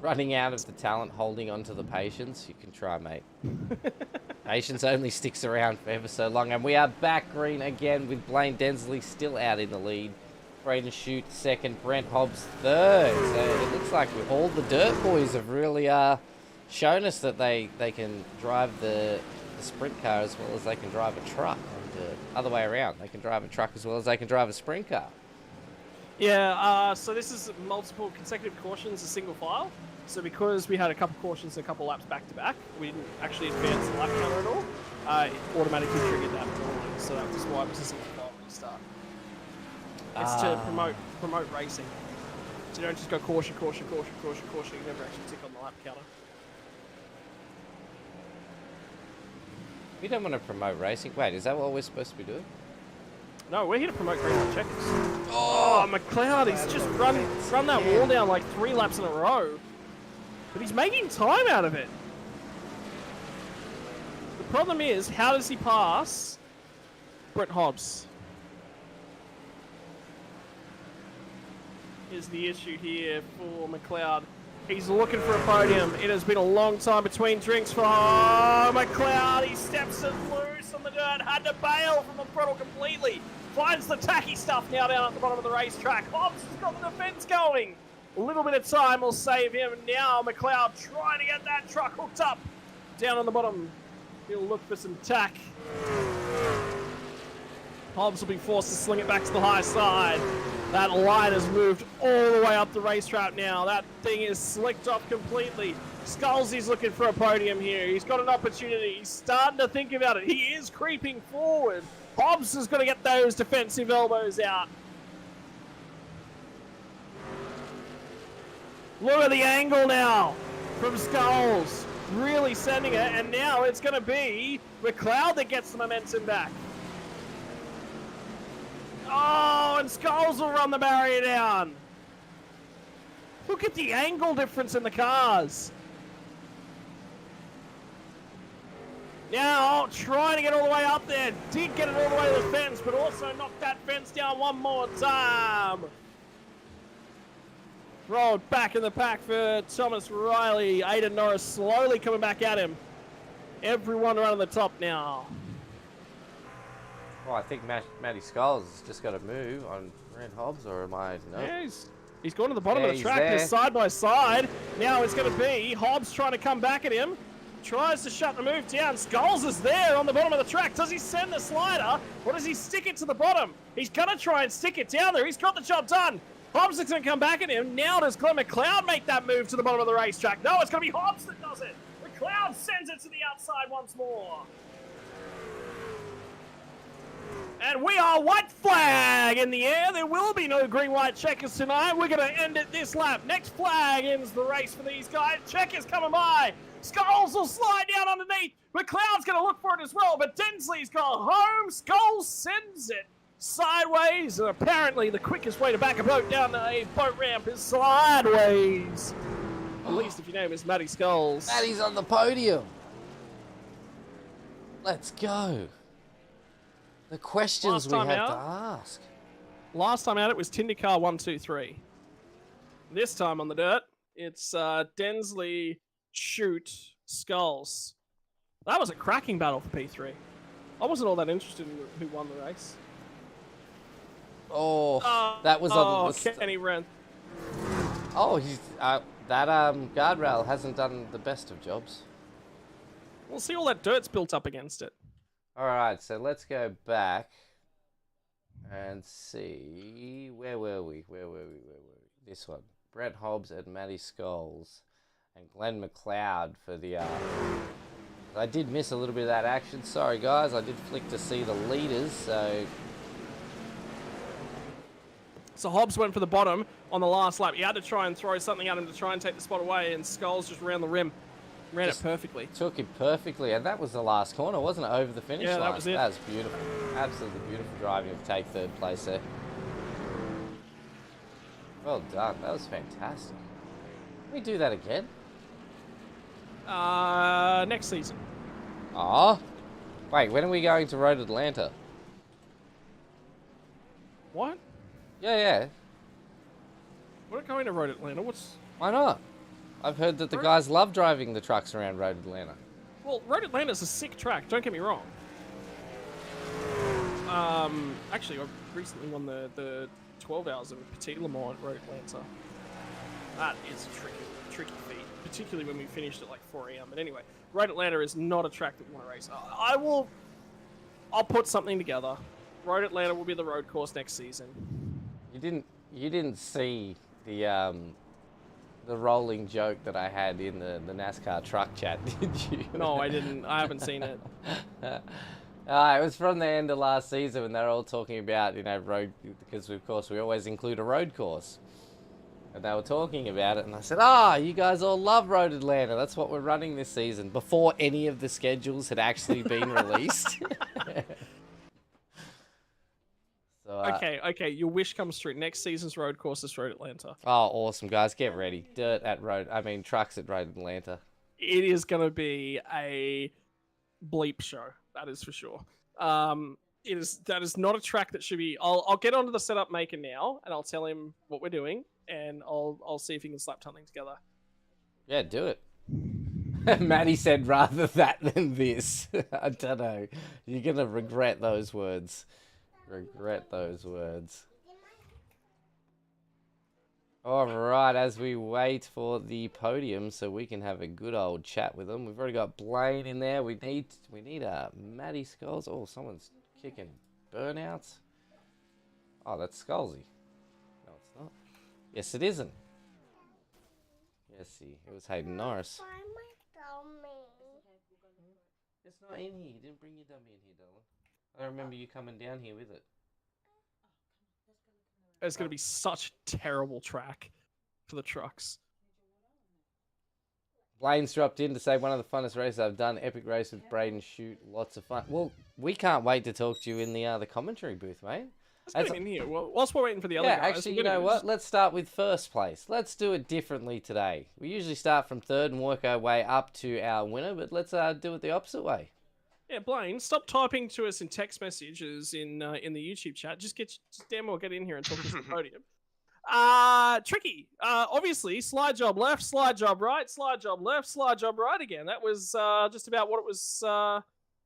Speaker 3: Running out of the talent, holding on to the patience. You can try, mate. Patience only sticks around for ever so long. And we are back green again with Blaine Densley still out in the lead. Braden Shute second, Brent Hobbs third. So it looks like all the dirt boys have really shown us that they can drive the sprint car as well as they can drive a truck. And other way around, they can drive a truck as well as they can drive a sprint car.
Speaker 2: Yeah, so this is multiple consecutive cautions, a single file. So because we had a couple cautions and a couple laps back to back, we didn't actually advance the lap counter at all. It automatically triggered that normally, so that was why it was a single file restart. It's to promote racing. So you don't just go caution, caution, caution, caution, caution. You never actually tick on the lap counter.
Speaker 3: We don't want to promote racing. Wait, is that what we're supposed to be doing?
Speaker 2: No, we're here to promote green light checkers. Oh, McLeod, he's just run that wall down like 3 laps in a row. But he's making time out of it. The problem is, how does he pass Brent Hobbs? Is the issue here for McLeod. He's looking for a podium. It has been a long time between drinks for McLeod. He steps it loose on the dirt. Had to bail from the throttle completely. Finds the tacky stuff now down at the bottom of the racetrack. Hobbs has got the defense going. A little bit of time will save him. Now McLeod trying to get that truck hooked up. Down on the bottom. He'll look for some tack. Hobbs will be forced to sling it back to the high side. That line has moved all the way up the racetrack now. That thing is slicked off completely. Skulls looking for a podium here. He's got an opportunity. He's starting to think about it. He is creeping forward. Hobbs has got to get those defensive elbows out. Look at the angle now from Skulls. Really sending it, and now it's going to be McLeod that gets the momentum back. Oh, and Skulls will run the barrier down. Look at the angle difference in the cars. Now, trying to get all the way up there. Did get it all the way to the fence, but also knocked that fence down one more time. Rolled back in the pack for Thomas Riley. Aidan Norris slowly coming back at him. Everyone around the top now.
Speaker 3: Well, I think Matty Skulls has just got to move on Brent Hobbs, or am I? No.
Speaker 2: Yeah, he's gone to the bottom of the track.
Speaker 3: There.
Speaker 2: They're side by side. Now it's going to be Hobbs trying to come back at him. Tries to shut the move down. Skulls is there on the bottom of the track. Does he send the slider, or does he stick it to the bottom? He's going to try and stick it down there. He's got the job done. Hobbs is going to come back at him. Now does Glenn McLeod make that move to the bottom of the racetrack? No, it's going to be Hobbs that does it. McLeod sends it to the outside once more. And we are white flag in the air. There will be no green-white checkers tonight. We're going to end it this lap. Next flag ends the race for these guys. Checkers coming by. Skulls will slide down underneath. McLeod's going to look for it as well, but Densley's gone home. Skulls sends it sideways. And apparently the quickest way to back a boat down a boat ramp is slideways. At least if your name is Matty Skulls.
Speaker 3: Matty's on the podium. Let's go. The questions we have to ask.
Speaker 2: Last time out, it was Tindercar 123. This time on the dirt, it's Densley, Shoot, Skulls. That was a cracking battle for P3. I wasn't all that interested in who won the race.
Speaker 3: Oh, that was on the...
Speaker 2: Kenny ran.
Speaker 3: Oh, he's that guardrail hasn't done the best of jobs.
Speaker 2: We'll see all that dirt's built up against it.
Speaker 3: All right, so let's go back and see where were we? This one, Brent Hobbs and Matty Skulls and Glenn McLeod for the. I did miss a little bit of that action. Sorry, guys. I did flick to see the leaders.
Speaker 2: So Hobbs went for the bottom on the last lap. He had to try and throw something at him to try and take the spot away, and Skulls just ran the rim. Ran it perfectly.
Speaker 3: Took it perfectly, and that was the last corner, wasn't it? Over the finish line.
Speaker 2: Yeah, that was it.
Speaker 3: That was beautiful. Absolutely beautiful driving to take third place there. Well done. That was fantastic. Can we do that again?
Speaker 2: Next season.
Speaker 3: Oh. Wait, when are we going to Road Atlanta?
Speaker 2: What?
Speaker 3: Yeah.
Speaker 2: We're not going to Road Atlanta.
Speaker 3: Why not? I've heard that the guys love driving the trucks around Road Atlanta.
Speaker 2: Well, Road Atlanta's a sick track, don't get me wrong. Actually, I recently won the 12 hours of Petit Le Mans at Road Atlanta. That is a tricky feat, particularly when we finished at like 4 a.m. But anyway, Road Atlanta is not a track that we want to race. I'll put something together. Road Atlanta will be the road course next season.
Speaker 3: You didn't see the rolling joke that I had in the NASCAR truck chat, did you?
Speaker 2: No, I didn't. I haven't seen it.
Speaker 3: It was from the end of last season when they were all talking about, road, because of course we always include a road course. And they were talking about it, and I said, you guys all love Road Atlanta. That's what we're running this season, before any of the schedules had actually been released. So,
Speaker 2: okay, your wish comes true. Next season's road course is Road Atlanta.
Speaker 3: Oh, awesome, guys. Get ready. Trucks at Road Atlanta.
Speaker 2: It is going to be a bleep show. That is for sure. That is not a track that should be... I'll get onto the setup maker now, and I'll tell him what we're doing, and I'll see if he can slap something together.
Speaker 3: Yeah, do it. Matty said rather that than this. I don't know. You're going to regret those words. All right, as we wait for the podium so we can have a good old chat with them. We've already got Blaine in there. We need Matty Skulls. Oh, someone's kicking burnouts. Oh, that's Skullsy. No, it's not. Yes, it isn't. Yes, it was Hayden Norris. It's not in here. You didn't bring your dummy in here, darling. I remember you coming down here with it.
Speaker 2: It's going to be such a terrible track for the trucks.
Speaker 3: Blaine's dropped in to say one of the funnest races I've done. Epic race with Braden Shoot. Lots of fun. Well, we can't wait to talk to you in the commentary booth, mate.
Speaker 2: Let's get in here. Well, whilst we're waiting for the other guys.
Speaker 3: Actually, you know what? Let's start with first place. Let's do it differently today. We usually start from third and work our way up to our winner, but let's do it the opposite way.
Speaker 2: Yeah, Blaine, stop typing to us in text messages in the YouTube chat. Just damn well get in here and talk to us on the podium. Tricky. Obviously, slide job left, slide job right, slide job left, slide job right again. That was just about what it was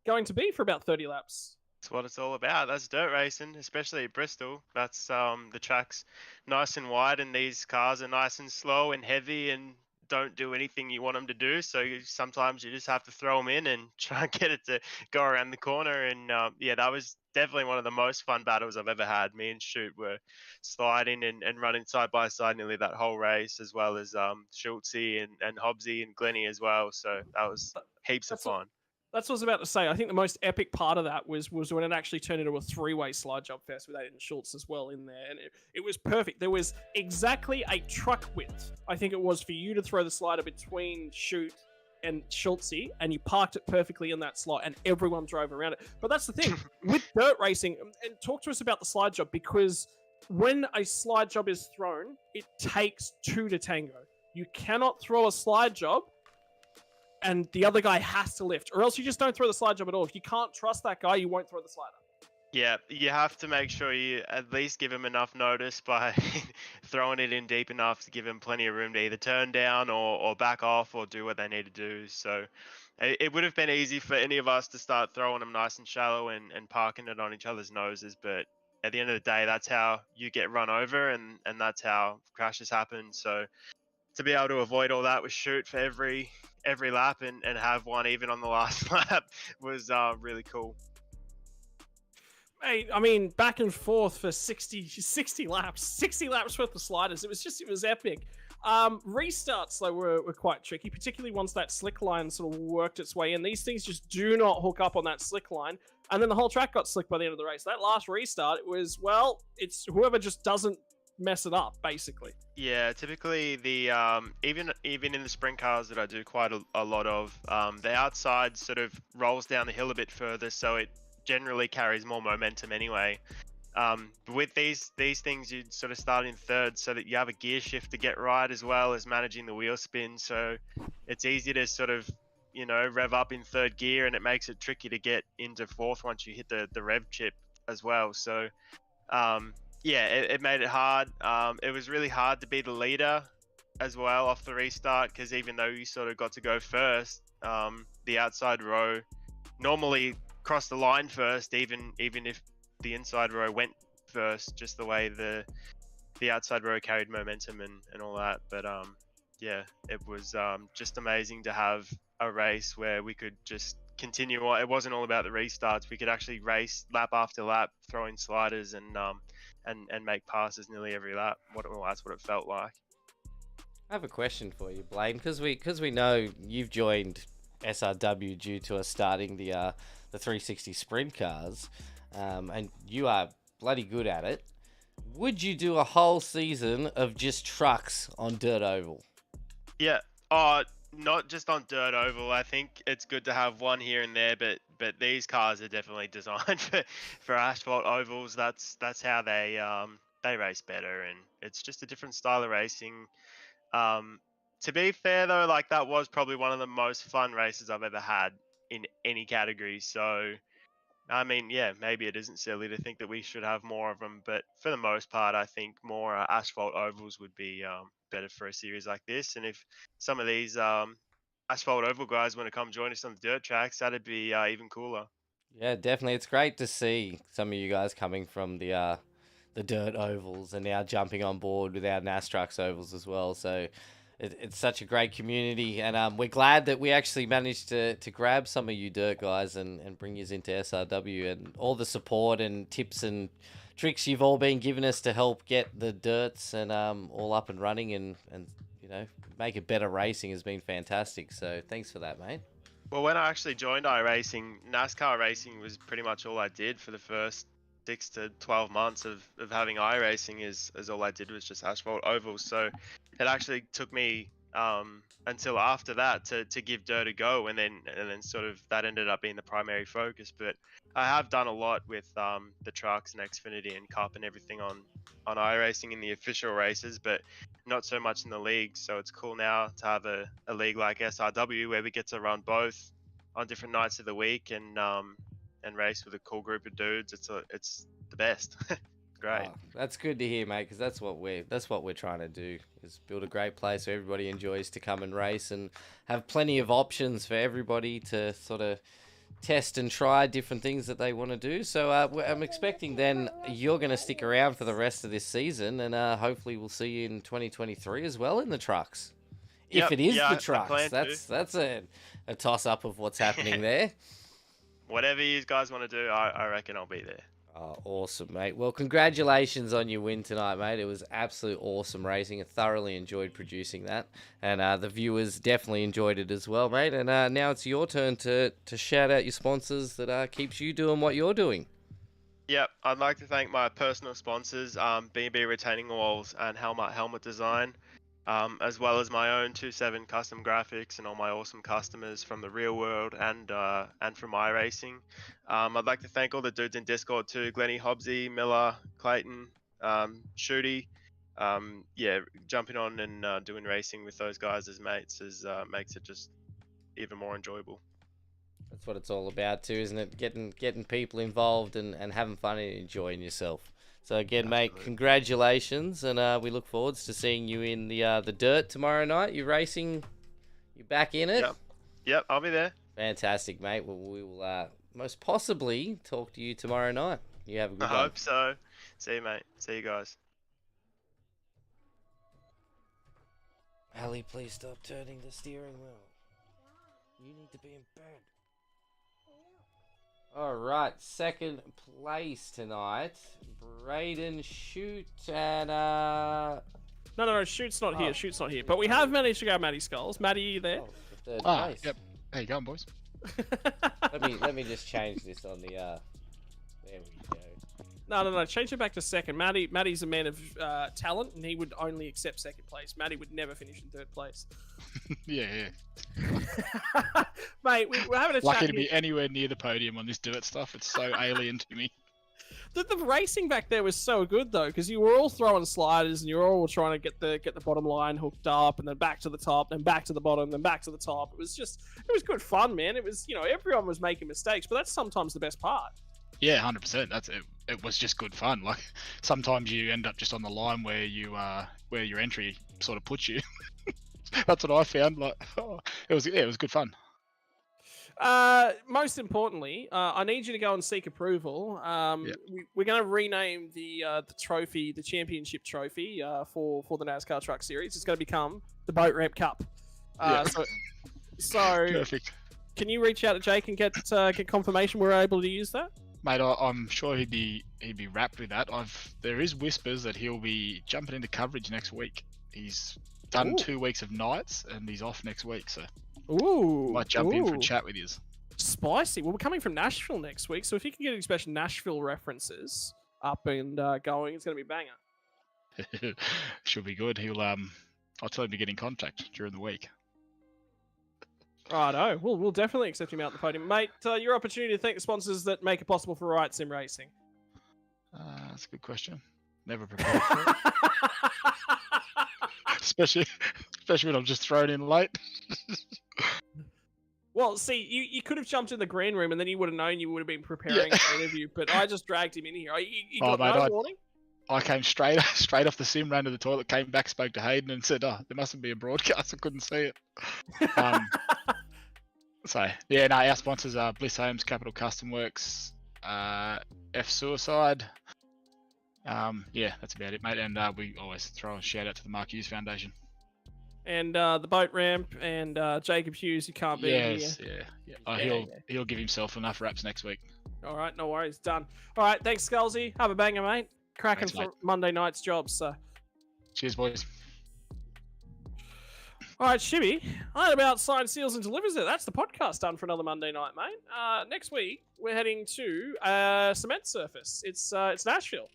Speaker 2: going to be for about 30 laps.
Speaker 4: That's what it's all about. That's dirt racing, especially at Bristol. That's the track's nice and wide, and these cars are nice and slow and heavy and don't do anything you want them to do. So sometimes you just have to throw them in and try and get it to go around the corner. And yeah, that was definitely one of the most fun battles I've ever had. Me and Shoot were sliding and running side by side nearly that whole race, as well as Schultzy and Hobbsy and Glennie as well. So that was heaps of fun.
Speaker 2: That's what I was about to say. I think the most epic part of that was when it actually turned into a three-way slide jump fest with Aiden Schultz as well in there. And it was perfect. There was exactly a truck width, I think it was, for you to throw the slider between Shoot and Schultzy, and you parked it perfectly in that slot, and everyone drove around it. But that's the thing. With dirt racing, and talk to us about the slide job, because when a slide job is thrown, it takes two to tango. You cannot throw a slide job and the other guy has to lift, or else you just don't throw the slide job at all. If you can't trust that guy, you won't throw the slider.
Speaker 4: Yeah, you have to make sure you at least give him enough notice by throwing it in deep enough to give him plenty of room to either turn down or back off or do what they need to do. So it would have been easy for any of us to start throwing them nice and shallow and parking it on each other's noses. But at the end of the day, that's how you get run over, and that's how crashes happen. So to be able to avoid all that with Shoot for every lap and have one even on the last lap was really cool.
Speaker 2: Mate, I mean, back and forth for 60 laps worth of sliders. It was epic. Restarts, though, were quite tricky, particularly once that slick line sort of worked its way in. These things just do not hook up on that slick line, and then the whole track got slick by the end of the race. That last restart, it was, well, it's whoever just doesn't mess it up, basically.
Speaker 4: Yeah, typically the even in the sprint cars that I do quite a lot of, the outside sort of rolls down the hill a bit further, so it generally carries more momentum anyway. With these things, you sort of start in third so that you have a gear shift to get right, as well as managing the wheel spin. So it's easy to sort of, rev up in third gear, and it makes it tricky to get into fourth once you hit the rev chip as well. So yeah, it made it hard. It was really hard to be the leader as well off the restart, because even though you sort of got to go first, the outside row normally crossed the line first, even if the inside row went first, just the way the outside row carried momentum and all that. But yeah, it was just amazing to have a race where we could just continue on. It wasn't all about the restarts. We could actually race lap after lap, throwing sliders and make passes nearly every lap. That's what it felt like.
Speaker 3: I have a question for you, Blaine, because we know you've joined SRW due to us starting the 360 sprint cars, and you are bloody good at it. Would you do a whole season of just trucks on Dirt Oval?
Speaker 4: Yeah. Not just on Dirt Oval. I think it's good to have one here and there, but these cars are definitely designed for asphalt ovals. That's how they race better, and it's just a different style of racing. To be fair though, like, that was probably one of the most fun races I've ever had in any category. So I mean, yeah, maybe it isn't silly to think that we should have more of them, but for the most part, I think more asphalt ovals would be better for a series like this. And if some of these asphalt oval guys want to come join us on the dirt tracks, that'd be even cooler.
Speaker 3: Yeah, definitely. It's great to see some of you guys coming from the dirt ovals and now jumping on board with our NASTRUCKS ovals as well. So it's such a great community, and we're glad that we actually managed to grab some of you dirt guys and bring you into SRW, and all the support and tips and tricks you've all been giving us to help get the dirts and all up and running and make it better racing has been fantastic. So thanks for that, mate.
Speaker 4: Well, when I actually joined iRacing, NASCAR racing was pretty much all I did for the first 6 to 12 months of having iRacing. Is all I did was just asphalt ovals. So it actually took me until after that to give dirt a go, and then sort of that ended up being the primary focus. But I have done a lot with the trucks and Xfinity and Cup and everything on iRacing in the official races, but not so much in the league. So it's cool now to have a league like SRW where we get to run both on different nights of the week and race with a cool group of dudes. It's the best. Great.
Speaker 3: Oh, that's good to hear, mate, because that's what we're trying to do, is build a great place where everybody enjoys to come and race and have plenty of options for everybody to sort of test and try different things that they want to do. So I'm expecting then you're going to stick around for the rest of this season, and hopefully we'll see you in 2023 as well in the trucks.
Speaker 4: Yep,
Speaker 3: if it is
Speaker 4: yeah,
Speaker 3: the trucks, that's a toss up of what's happening there.
Speaker 4: Whatever you guys want to do, I reckon I'll be there.
Speaker 3: Oh, awesome, mate. Well, congratulations on your win tonight, mate. It was absolute awesome racing. I thoroughly enjoyed producing that. And the viewers definitely enjoyed it as well, mate. And now it's your turn to shout out your sponsors that keeps you doing what you're doing.
Speaker 4: Yep, I'd like to thank my personal sponsors, B&B Retaining Walls and Helmet Design, as well as my own 2.7 custom graphics and all my awesome customers from the real world and from iRacing. I'd like to thank all the dudes in Discord too, Glennie, Hobbsy, Miller, Clayton, Shooty. Yeah, jumping on and doing racing with those guys as mates makes it just even more enjoyable.
Speaker 3: That's what it's all about too, isn't it? Getting people involved and having fun and enjoying yourself. So again,
Speaker 4: Absolutely.
Speaker 3: mate, congratulations, and we look forward to seeing you in the dirt tomorrow night. You're racing, you back in it?
Speaker 4: Yep, I'll be there.
Speaker 3: Fantastic, mate. Well, we will most possibly talk to you tomorrow night. You have a good
Speaker 4: I
Speaker 3: one.
Speaker 4: hope so. See you, mate. See you guys.
Speaker 3: Ali, please stop turning the steering wheel. You need to be in bed. All right, second place tonight, Braden Shoot and
Speaker 2: No, Shoot's not here. Shoot's not here. But we have managed to go Matty Skulls. Matty, are you there?
Speaker 3: oh, the third place.
Speaker 5: Yep. How you going, boys?
Speaker 3: Let me just change this on the there we go.
Speaker 2: No. Change it back to second. Matty's a man of talent, and he would only accept second place. Matty would never finish in third place.
Speaker 5: Yeah.
Speaker 2: Mate, we're having a chat.
Speaker 5: Lucky to
Speaker 2: here.
Speaker 5: be anywhere near the podium on this dirt stuff. It's so alien to me.
Speaker 2: The racing back there was so good though, because you were all throwing sliders and you were all trying to get the bottom line hooked up, and then back to the top, then back to the bottom, then back to the top. It was good fun, man. It was, everyone was making mistakes, but that's sometimes the best part.
Speaker 5: Yeah, 100%. That's it. It was just good fun. Like sometimes you end up just on the line where your entry sort of puts you. That's what I found. Like, it was good fun.
Speaker 2: Most importantly, I need you to go and seek approval. We're going to rename the trophy, the championship trophy, for the NASCAR Truck Series. It's going to become the Boat Ramp Cup. So
Speaker 5: Perfect.
Speaker 2: can you reach out to Jake and get confirmation we're able to use that?
Speaker 5: Mate, I'm sure he'd be wrapped with that. There is whispers that he'll be jumping into coverage next week. He's done 2 weeks of nights and he's off next week, so might jump in for a chat with you.
Speaker 2: Spicy. Well, we're coming from Nashville next week, so if you can get any special Nashville references up and going, it's going to be banger.
Speaker 5: Should be good. I'll tell him to get in contact during the week.
Speaker 2: Righto. We'll definitely accept him out the podium. Mate, your opportunity to thank the sponsors that make it possible for Riot Sim Racing.
Speaker 5: That's a good question. Never prepared for it. especially when I'm just thrown in late.
Speaker 2: Well, see, you could have jumped in the green room and then you would have known you would have been preparing for the interview, but I just dragged him in here. You got no warning? I
Speaker 5: came straight off the sim, ran to the toilet, came back, spoke to Hayden and said, there mustn't be a broadcast. I couldn't see it. Our sponsors are Bliss Homes, Capital Custom Works, F Suicide. That's about it, mate. And we always throw a shout out to the Mark Hughes Foundation.
Speaker 2: And the boat ramp and Jacob Hughes, who can't be here.
Speaker 5: Yeah. He'll give himself enough raps next week.
Speaker 2: All right, no worries, done. All right, thanks, Scalzi. Have a banger, mate. Cracking for Monday night's jobs. So.
Speaker 5: Cheers, boys.
Speaker 2: All right, Shibby. I had about sign, seals, and delivers it. That's the podcast done for another Monday night, mate. Next week we're heading to cement surface. It's Nashville.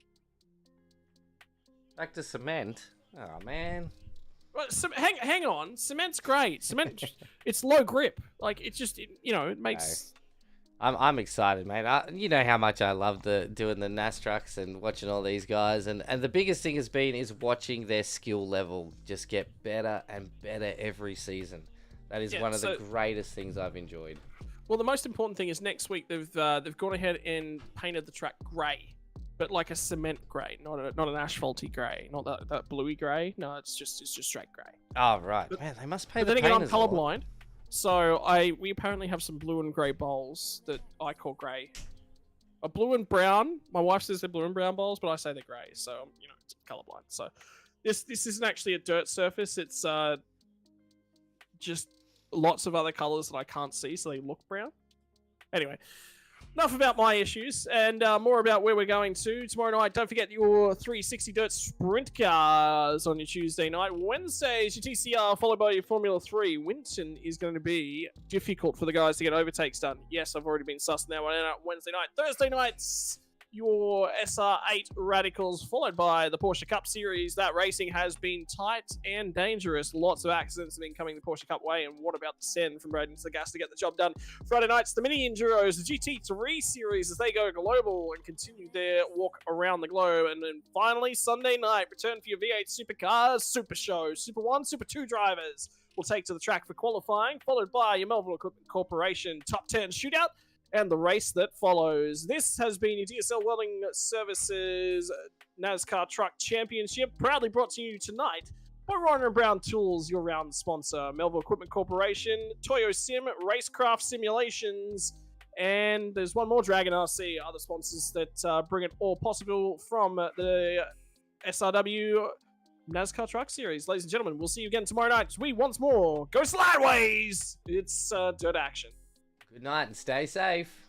Speaker 3: Back to cement. Oh man.
Speaker 2: Well, hang on. Cement's great. Cement, it's low grip. Like it just, it makes.
Speaker 3: I'm excited, mate. You know how much I love doing the NASTRUCKS and watching all these guys, and the biggest thing has been is watching their skill level just get better and better every season. That is one of the greatest things I've enjoyed.
Speaker 2: Well, the most important thing is next week they've gone ahead and painted the track grey, but like a cement grey, not an asphalty grey, not that bluey grey. No, it's just straight grey.
Speaker 3: Oh right, man, they must pay.
Speaker 2: But then again, I'm colourblind. So we apparently have some blue and grey bowls that I call grey. A blue and brown. My wife says they're blue and brown bowls, but I say they're grey. So it's colourblind. So this isn't actually a dirt surface. It's just lots of other colours that I can't see, so they look brown. Anyway, enough about my issues and more about where we're going to tomorrow night. Don't forget your 360 Dirt Sprint Cars on your Tuesday night. Wednesday is your TCR, followed by your Formula 3. Winton is going to be difficult for the guys to get overtakes done. Yes, I've already been sussing that one out Wednesday night. Thursday nights, your SR8 Radicals, followed by the Porsche Cup Series. That racing has been tight and dangerous. Lots of accidents have been coming the Porsche Cup way, and what about the send from Braden to the gas to get the job done? Friday nights, the Mini Enduros, the GT3 Series as they go global and continue their walk around the globe. And then finally, Sunday night, return for your V8 Supercars Super Show. Super 1, Super 2 drivers will take to the track for qualifying, followed by your Melville Equipment Corporation Top 10 Shootout and the race that follows. This has been your DSL Welding Services NASCAR Truck Championship, proudly brought to you tonight by Ryan & Brown Tools, your round sponsor, Melville Equipment Corporation, Toyo Sim, Racecraft Simulations, and there's one more, Dragon RC, other sponsors that bring it all possible from the SRW NASCAR Truck Series. Ladies and gentlemen, we'll see you again tomorrow night. We once more go slideways. It's dirt action.
Speaker 3: Good night and stay safe.